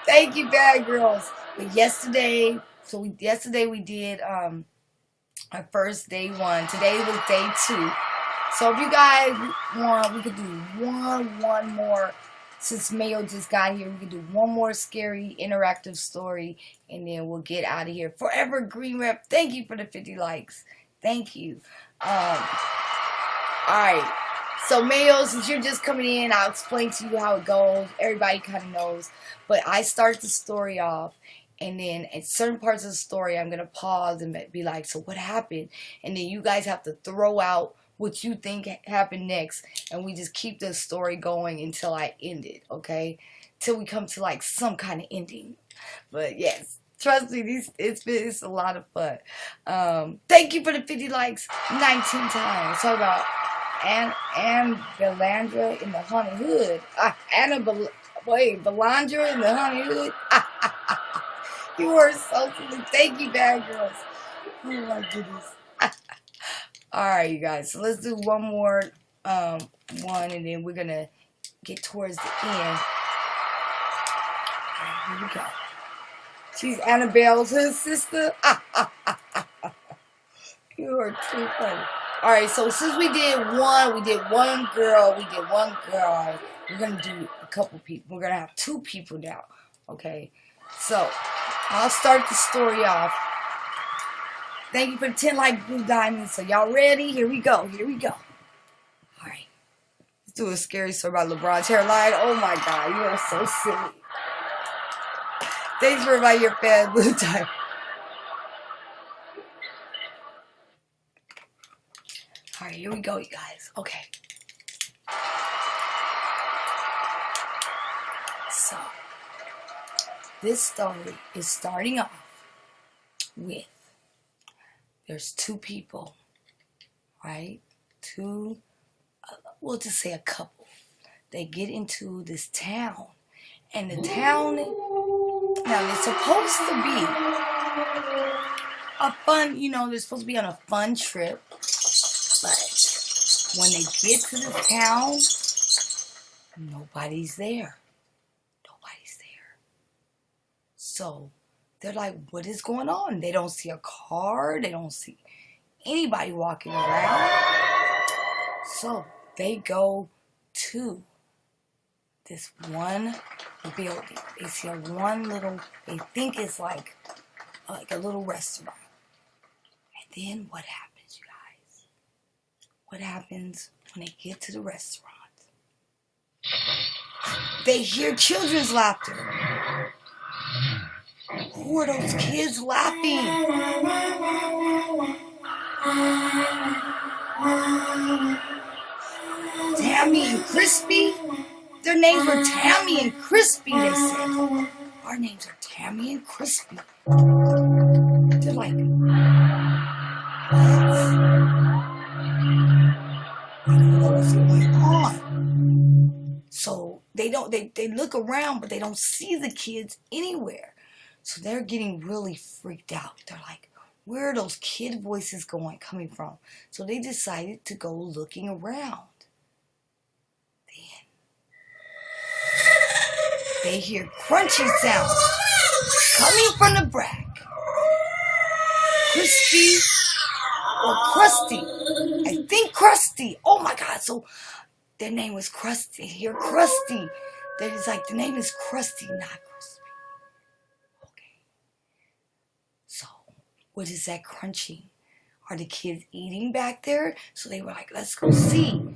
Thank you, bad girls. But yesterday we did our first day 1. Today was day 2. So if you guys want, we could do one more. Since Mayo just got here, we could do one more scary interactive story, and then we'll get out of here. Forever Green Rep, thank you for the 50 likes. Thank you. Alright. So Mayo, since you're just coming in, I'll explain to you how it goes. Everybody kind of knows. But I start the story off, and then at certain parts of the story, I'm going to pause and be like, so what happened? And then you guys have to throw out what you think happened next, and we just keep the story going until I end it, okay? Till we come to like some kind of ending. But yes, trust me, it's a lot of fun. Thank you for the 50 likes 19 times. Talk about Anne Belandra in the Honey Hood. Belandra in the Honey Hood. You are so silly. Thank you, bad girls. Oh my goodness. Alright, you guys. So let's do one more one, and then we're gonna get towards the end. Alright, here we go. She's Annabelle's his sister. You are too funny. Alright, so since we did one girl, we're gonna do a couple people. We're gonna have 2 people now. Okay. So I'll start the story off. Thank you for the 10 like blue diamonds. So y'all ready? Here we go. Alright. Let's do a scary story about LeBron's hairline. Oh my god, you are so silly. Thanks for inviting your fan, blue diamond. Alright, here we go, you guys. Okay. So, this story is starting off with, there's 2 people, right? We'll just say a couple. They get into this town, and the town, now it's supposed to be a fun, they're supposed to be on a fun trip, but when they get to the town, nobody's there. So they're like, what is going on? They don't see a car. They don't see anybody walking around. So they go to this one building. They see they think it's like a little restaurant. And then what happens, you guys? What happens when they get to the restaurant? They hear children's laughter. Who are those kids laughing? Tammy and Crispy? Their names were Tammy and Crispy, they said. Our names are Tammy and Crispy. They're like, what? I don't know what's going on. So they look around, but they don't see the kids anywhere. So they're getting really freaked out. They're like, where are those kid voices coming from? So they decided to go looking around. Then they hear crunchy sounds coming from the back. Crispy or Krusty. I think Krusty. Oh my god. So their name was Krusty. Here, Krusty. The name is Krusty, not Crispy. So, what is that crunching? Are the kids eating back there? So they were like, let's go see.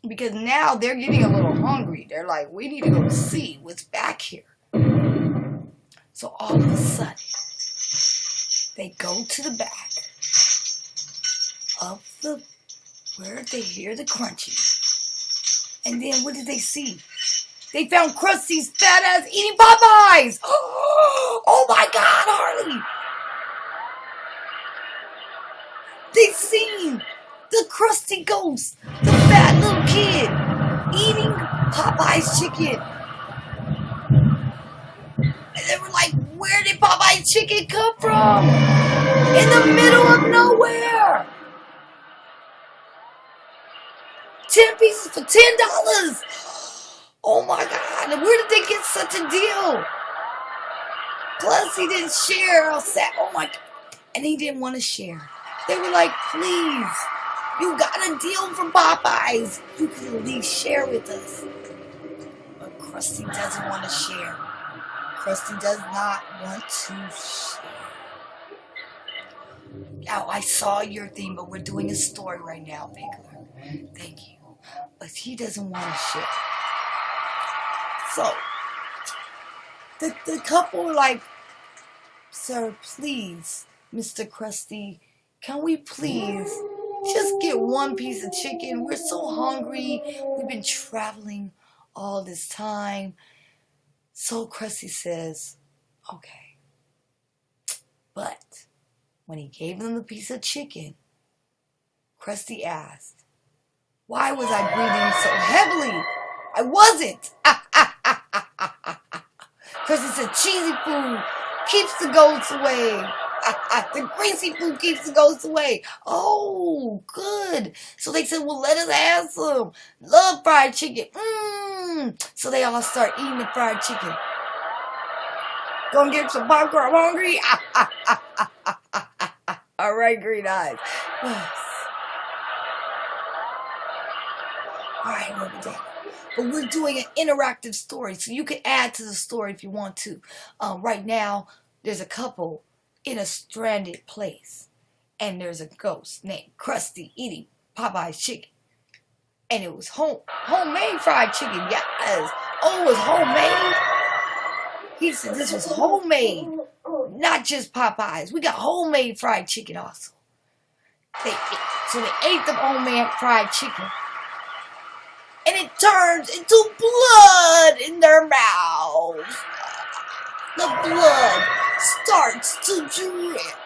Because now they're getting a little hungry. They're like, we need to go see what's back here. So all of a sudden, they go to the back of where they hear the crunching. And then what did they see? They found Krusty's fat ass eating Popeyes. Oh my god, Harley. They seen the Krusty ghost, the fat little kid, eating Popeye's chicken. And they were like, where did Popeye's chicken come from? In the middle of nowhere. 10 pieces for $10. Oh my god, where did they get such a deal? Plus he didn't share. Oh my god. And he didn't want to share. They were like, please, you got a deal from Popeyes. You can at least share with us. But Krusty doesn't want to share. Krusty does not want to share. Now, I saw your thing, but we're doing a story right now, Pickler. Thank you. But he doesn't want to share. So, the couple were like, sir, please, Mr. Krusty, can we please Just get one piece of chicken. We're so hungry. We've been traveling all this time. So Krusty says, okay. But when he gave them the piece of chicken, Krusty asked, why was I breathing so heavily? I wasn't. Krusty said, cheesy food keeps the ghosts away. The greasy food keeps the ghosts away. Oh, good. So they said, well, let us have some. Love fried chicken. So they all start eating the fried chicken. Gonna get some popcorn. I'm hungry. All right, green eyes. All right, Rubber Daddy. But we're doing an interactive story, so you can add to the story if you want to. Right now, there's a couple in a stranded place, and there's a ghost named Krusty eating Popeye's chicken, and it was homemade fried chicken. Yes. Oh, it was homemade. He said this was homemade, not just Popeyes. We got homemade fried chicken also. So they ate the homemade fried chicken, and it turns into blood in their mouths. The blood starts to drip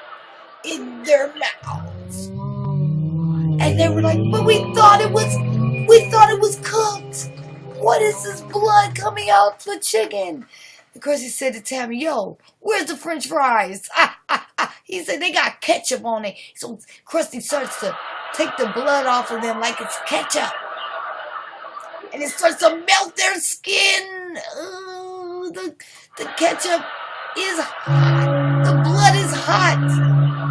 in their mouths. And they were like, but we thought it was cooked. What is this blood coming out the chicken? And Krusty said to Tammy, yo, where's the French fries? He said they got ketchup on it. So Krusty starts to take the blood off of them like it's ketchup. And it starts to melt their skin. The ketchup is hot. The blood is hot.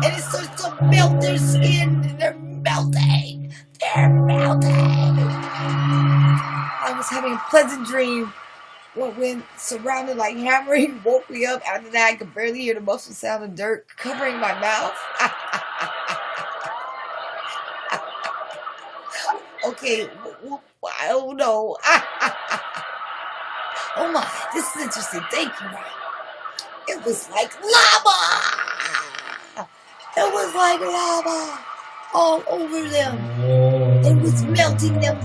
And it starts to melt their skin. And they're melting. They're melting. I was having a pleasant dream when surrounded like hammering woke me up. After that, I could barely hear the muffled sound of dirt covering my mouth. Okay, I don't know. Oh my, this is interesting. Thank you, Ryan. It was like lava. It was like lava all over them. It was melting them,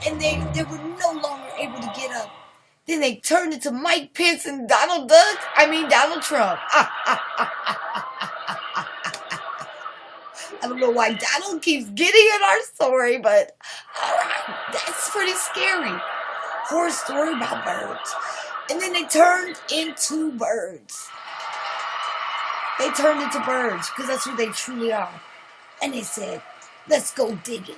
and they were no longer able to get up. Then they turned into Mike Pence and Donald Trump. I don't know why Donald keeps getting in our story, but that's pretty scary. Horror story about birds. And then they turned into birds. They turned into birds because that's who they truly are. And they said, let's go dig it.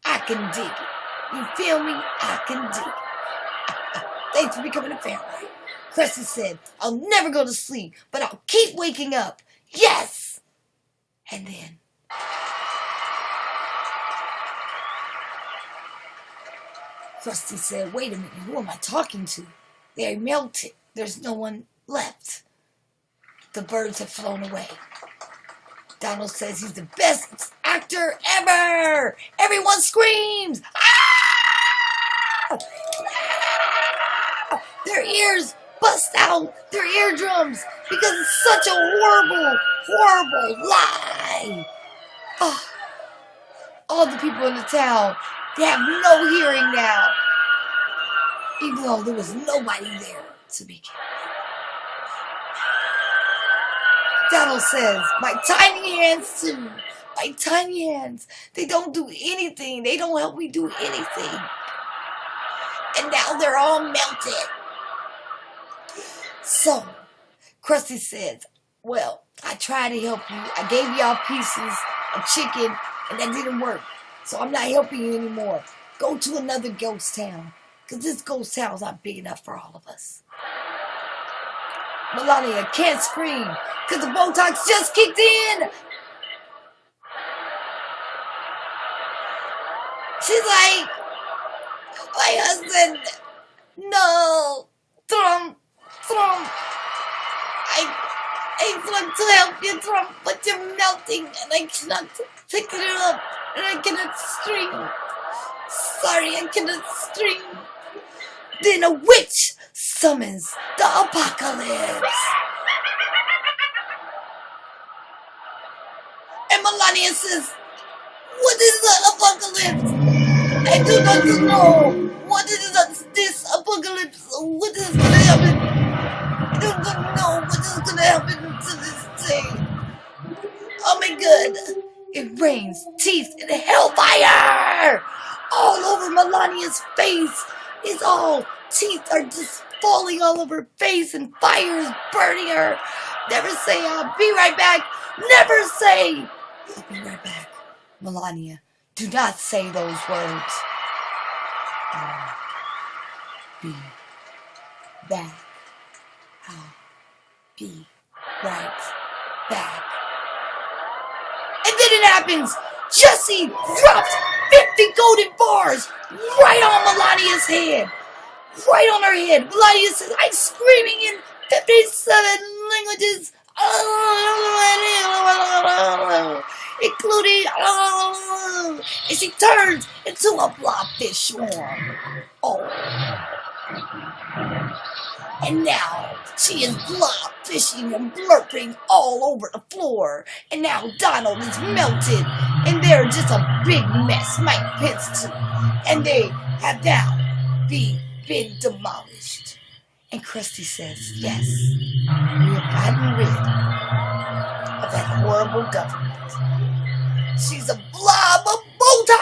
I can dig it. You feel me? I can dig it. Thanks for becoming a fan. Krusty said, I'll never go to sleep, but I'll keep waking up. Yes! And then Krusty said, wait a minute, who am I talking to? They melted. There's no one left. The birds have flown away. Donald says he's the best actor ever. Everyone screams. Ah! Their ears bust out their eardrums because it's such a horrible, horrible lie. Oh, all the people in the town, they have no hearing now. Even though there was nobody there to begin. Donald says, my tiny hands too. My tiny hands. They don't do anything. They don't help me do anything. And now they're all melted. So, Krusty says, well, I tried to help you. I gave y'all pieces of chicken, and that didn't work. So I'm not helping you anymore. Go to another ghost town. Because this ghost town's not big enough for all of us. Melania can't scream because the Botox just kicked in. She's like, my husband, no, Trump. I want to help you, Trump, but you're melting and I cannot pick it up and I cannot scream. Sorry, I cannot scream. Then a witch summons the apocalypse. And Melania says, What is the apocalypse? I do not know. What is this apocalypse? What is gonna happen? I don't know what is gonna happen to this thing. Oh my god. It rains teeth and hellfire all over Melania's face. It's all teeth are just falling all over her face and fire is burning her. Never say I'll be right back. Never say I'll be right back. Melania, do not say those words. I'll be back. I'll be right back. And then it happens. Jesse drops 50 golden bars right on Melania's head. Right on her head. Melania says, I'm screaming in 57 languages. Including, and she turns into a blobfish swarm. Oh. And now she is blobfishing and blurping all over the floor. And now Donald is melted. And they're just a big mess. Mike Pence too. And they have now been demolished. And Krusty says, yes, we have gotten rid of that horrible government. She's a blob of Botox!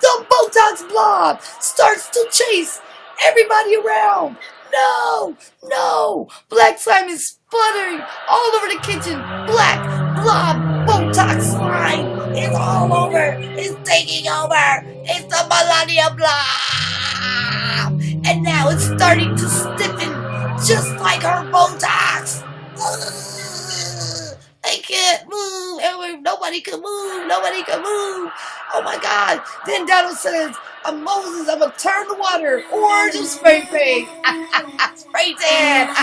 The Botox blob starts to chase everybody around. No, no. Black slime is sputtering all over the kitchen. Black blob Botox slime is all over. It's taking over. It's the Melania blob. And now it's starting to stiffen just like her Botox. I can't move. Nobody can move. Nobody can move. Oh my God. Then Donald says, Moses, I'm going to turn the water orange and spray paint. Spray tan.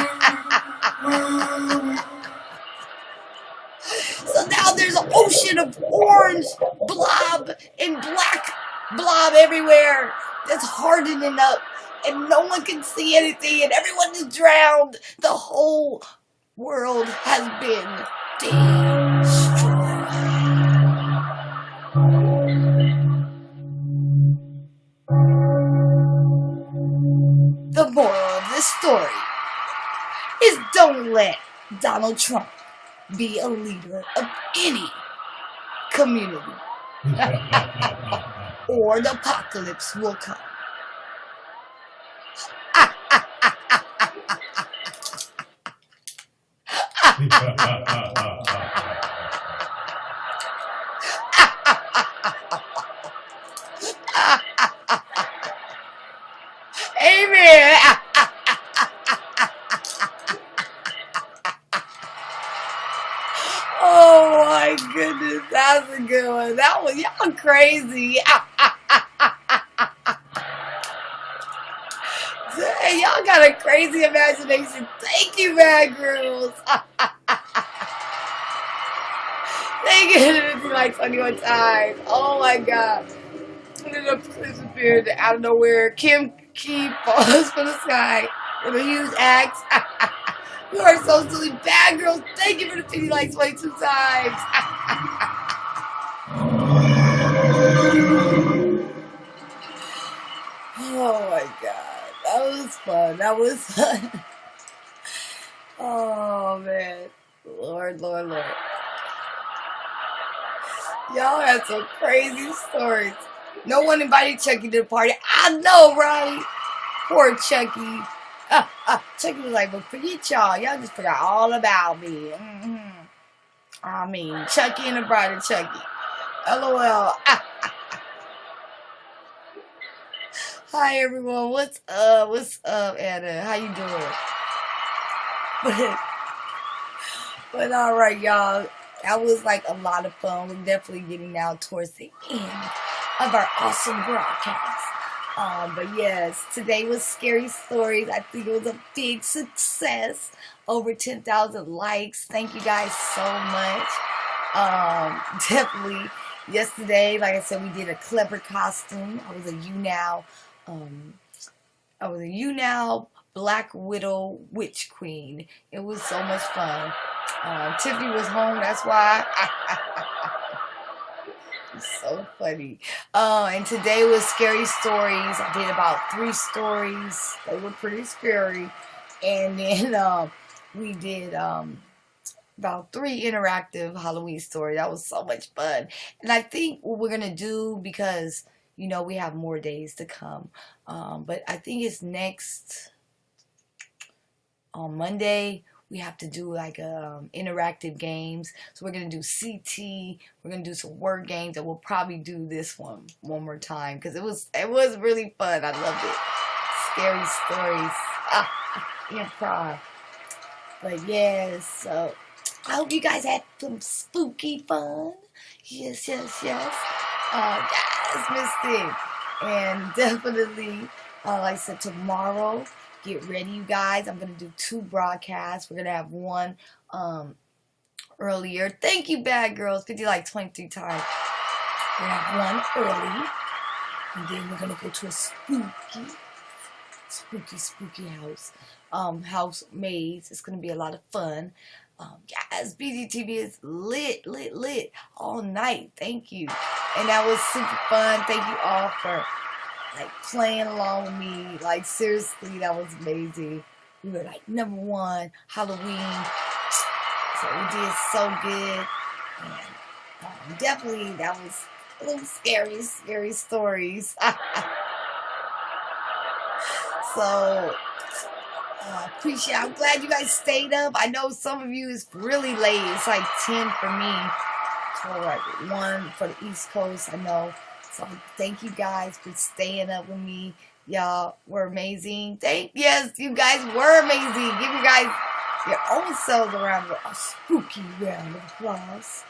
So now there's an ocean of orange blob and black blob everywhere that's hardening up. And no one can see anything. And everyone is drowned. The whole world has been destroyed. The moral of this story is don't let Donald Trump be a leader of any community or the apocalypse will come. Amen. Oh my goodness, that's a good one. That was y'all crazy. Hey, y'all got a crazy imagination. Thank you, Bad Girls. Thank you. It's like 21 times. Oh my God. And then it disappeared out of nowhere. Kim Key falls from the sky with a huge axe. You are so silly. Bad Girls, thank you for the 50 likes 22 times. Oh my God. That was fun. That was fun. Oh man. Lord, Lord, Lord. Y'all had some crazy stories. No one invited Chucky to the party. I know, right? Poor Chucky. Chucky was like, but forget y'all. Y'all just forgot all about me. I mean, Chucky and the bride of Chucky. LOL. Hi, everyone. What's up? What's up, Anna? How you doing? But all right, y'all. That was like a lot of fun. We're definitely getting now towards the end of our awesome broadcast. But yes, today was Scary Stories. I think it was a big success. Over 10,000 likes. Thank you guys so much. Definitely yesterday, like I said, we did a clever costume. I was a YouNow Black Widow Witch Queen. It was so much fun. Tiffany was home, that's why. So funny. And today was scary stories. I did about 3 stories. They were pretty scary. And then we did about 3 interactive Halloween stories. That was so much fun. And I think what we're gonna do, because you know we have more days to come, but I think it's next on Monday. We have to do like interactive games. So we're gonna do CT. We're gonna do some word games, and we'll probably do this one more time because it was really fun. I loved it. Scary stories. Improv. But yes, so I hope you guys had some spooky fun. Yes. Yes, Mystic. And definitely, like I said, tomorrow, get ready, you guys. I'm going to do 2 broadcasts. We're going to have one earlier. Thank you, bad girls. 50 like 23 times. We're going to have one early. And then we're going to go to a spooky house maze. It's going to be a lot of fun. Yes, BGTV is lit all night. Thank you. And that was super fun. Thank you all for like playing along with me. Like seriously, that was amazing. We were like #1 Halloween. So we did so good. And definitely that was a little scary stories. So appreciate. I'm glad you guys stayed up. I know some of you is really late. It's like 10 for me. So like 1 for the East Coast. I know. So thank you guys for staying up with me. Y'all were amazing. Yes, you guys were amazing. Give you guys your own selves a spooky round of applause.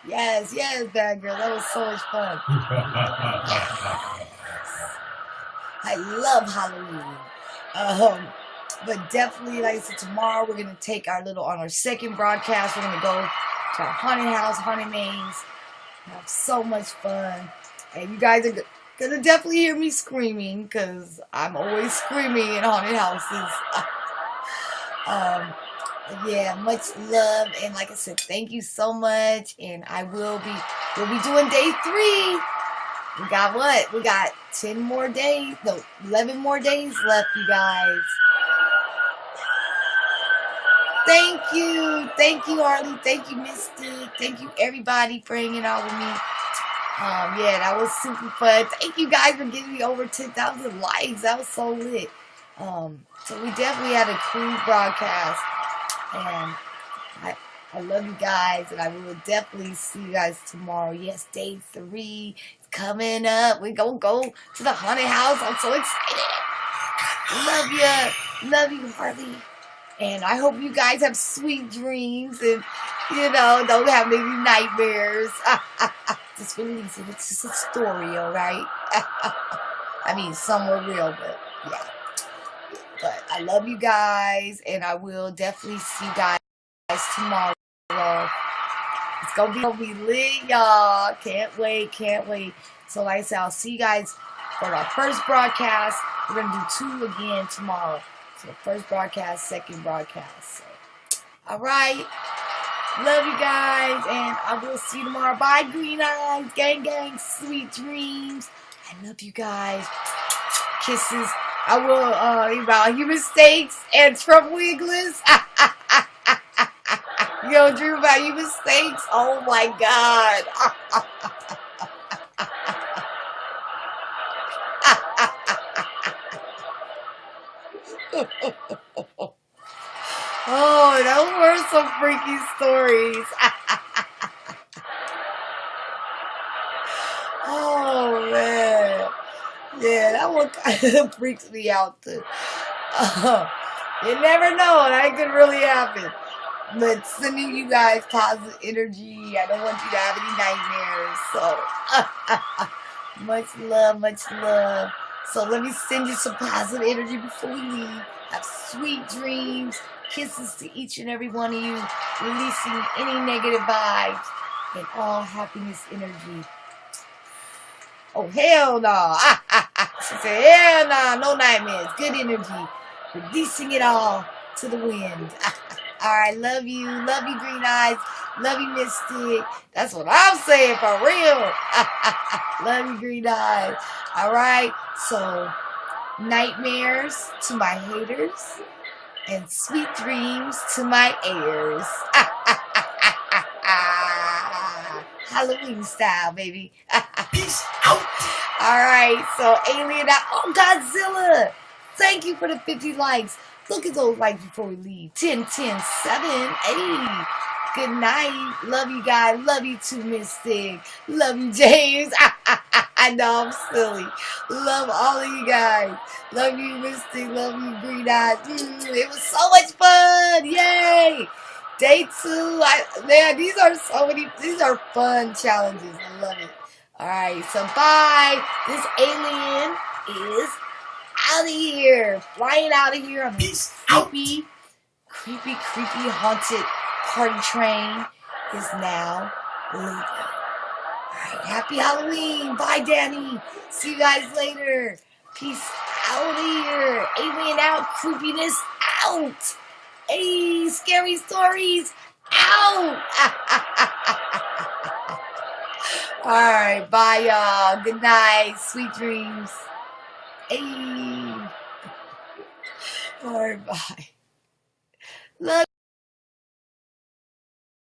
Yes, bad girl. That was so much fun. I love Halloween. But definitely, like I said, tomorrow we're going to take on our second broadcast. We're going to go to our haunted house, haunted maze. Have so much fun. And you guys are going to definitely hear me screaming because I'm always screaming in haunted houses. Yeah, much love. And like I said, thank you so much. And we'll be doing day 3. We got what? We got 10 more days. No, 11 more days left, you guys. Thank you, Harley. Thank you, Mystic. Thank you, everybody, for hanging out with me. Yeah, that was super fun. Thank you guys for giving me over 10,000 likes. That was so lit. So we definitely had a cool broadcast, and I love you guys, and I will definitely see you guys tomorrow. Yes, day 3 is coming up. We're gonna go to the haunted house. I'm so excited. Love you, Harley. And I hope you guys have sweet dreams and, don't have any nightmares. Just release it. It's just a story, alright? I mean, some are real, but yeah. But I love you guys, and I will definitely see you guys tomorrow. It's gonna be lit, y'all. Can't wait. So like I said, I'll see you guys for our first broadcast. We're gonna do 2 again tomorrow. So the first broadcast, second broadcast. So, all right. Love you guys, and I will see you tomorrow. Bye, green eyes, gang, sweet dreams. I love you guys. Kisses. I will about your mistakes and Trump wigglers. You don't dream about your mistakes? Oh my God. Oh, those were some freaky stories. Oh man. Yeah, that one kind of freaks me out too. You never know, that could really happen. But sending you guys positive energy. I don't want you to have any nightmares. So much love. So let me send you some positive energy before we leave. Have sweet dreams. Kisses to each and every one of you. Releasing any negative vibes and all happiness energy. Oh, hell no. She said, hell no, no nightmares. Good energy. Releasing it all to the wind. Alright, love you. Love you, Green Eyes. Love you, Mystic. That's what I'm saying for real. Love you, Green Eyes. Alright, so nightmares to my haters and sweet dreams to my heirs. Halloween style, baby. Peace out. Alright, so Alien out. Oh, Godzilla. Thank you for the 50 likes. Look at those likes before we leave. 10, 10, 7, 8. Good night. Love you guys. Love you too, Mystic. Love you, James. I know I'm silly. Love all of you guys. Love you, Mystic. Love you, Green Eyes. It was so much fun. Yay. Day 2. Man, these are fun challenges. I love it. Alright, so bye. This alien is out of here. Flying out of here on this creepy, haunted party train is now leaving. Alright, happy Halloween. Bye, Danny. See you guys later. Peace out of here. Alien out. Creepiness out. Hey, scary stories out. Alright, bye, y'all. Good night. Sweet dreams. Hey. Alright, bye. Love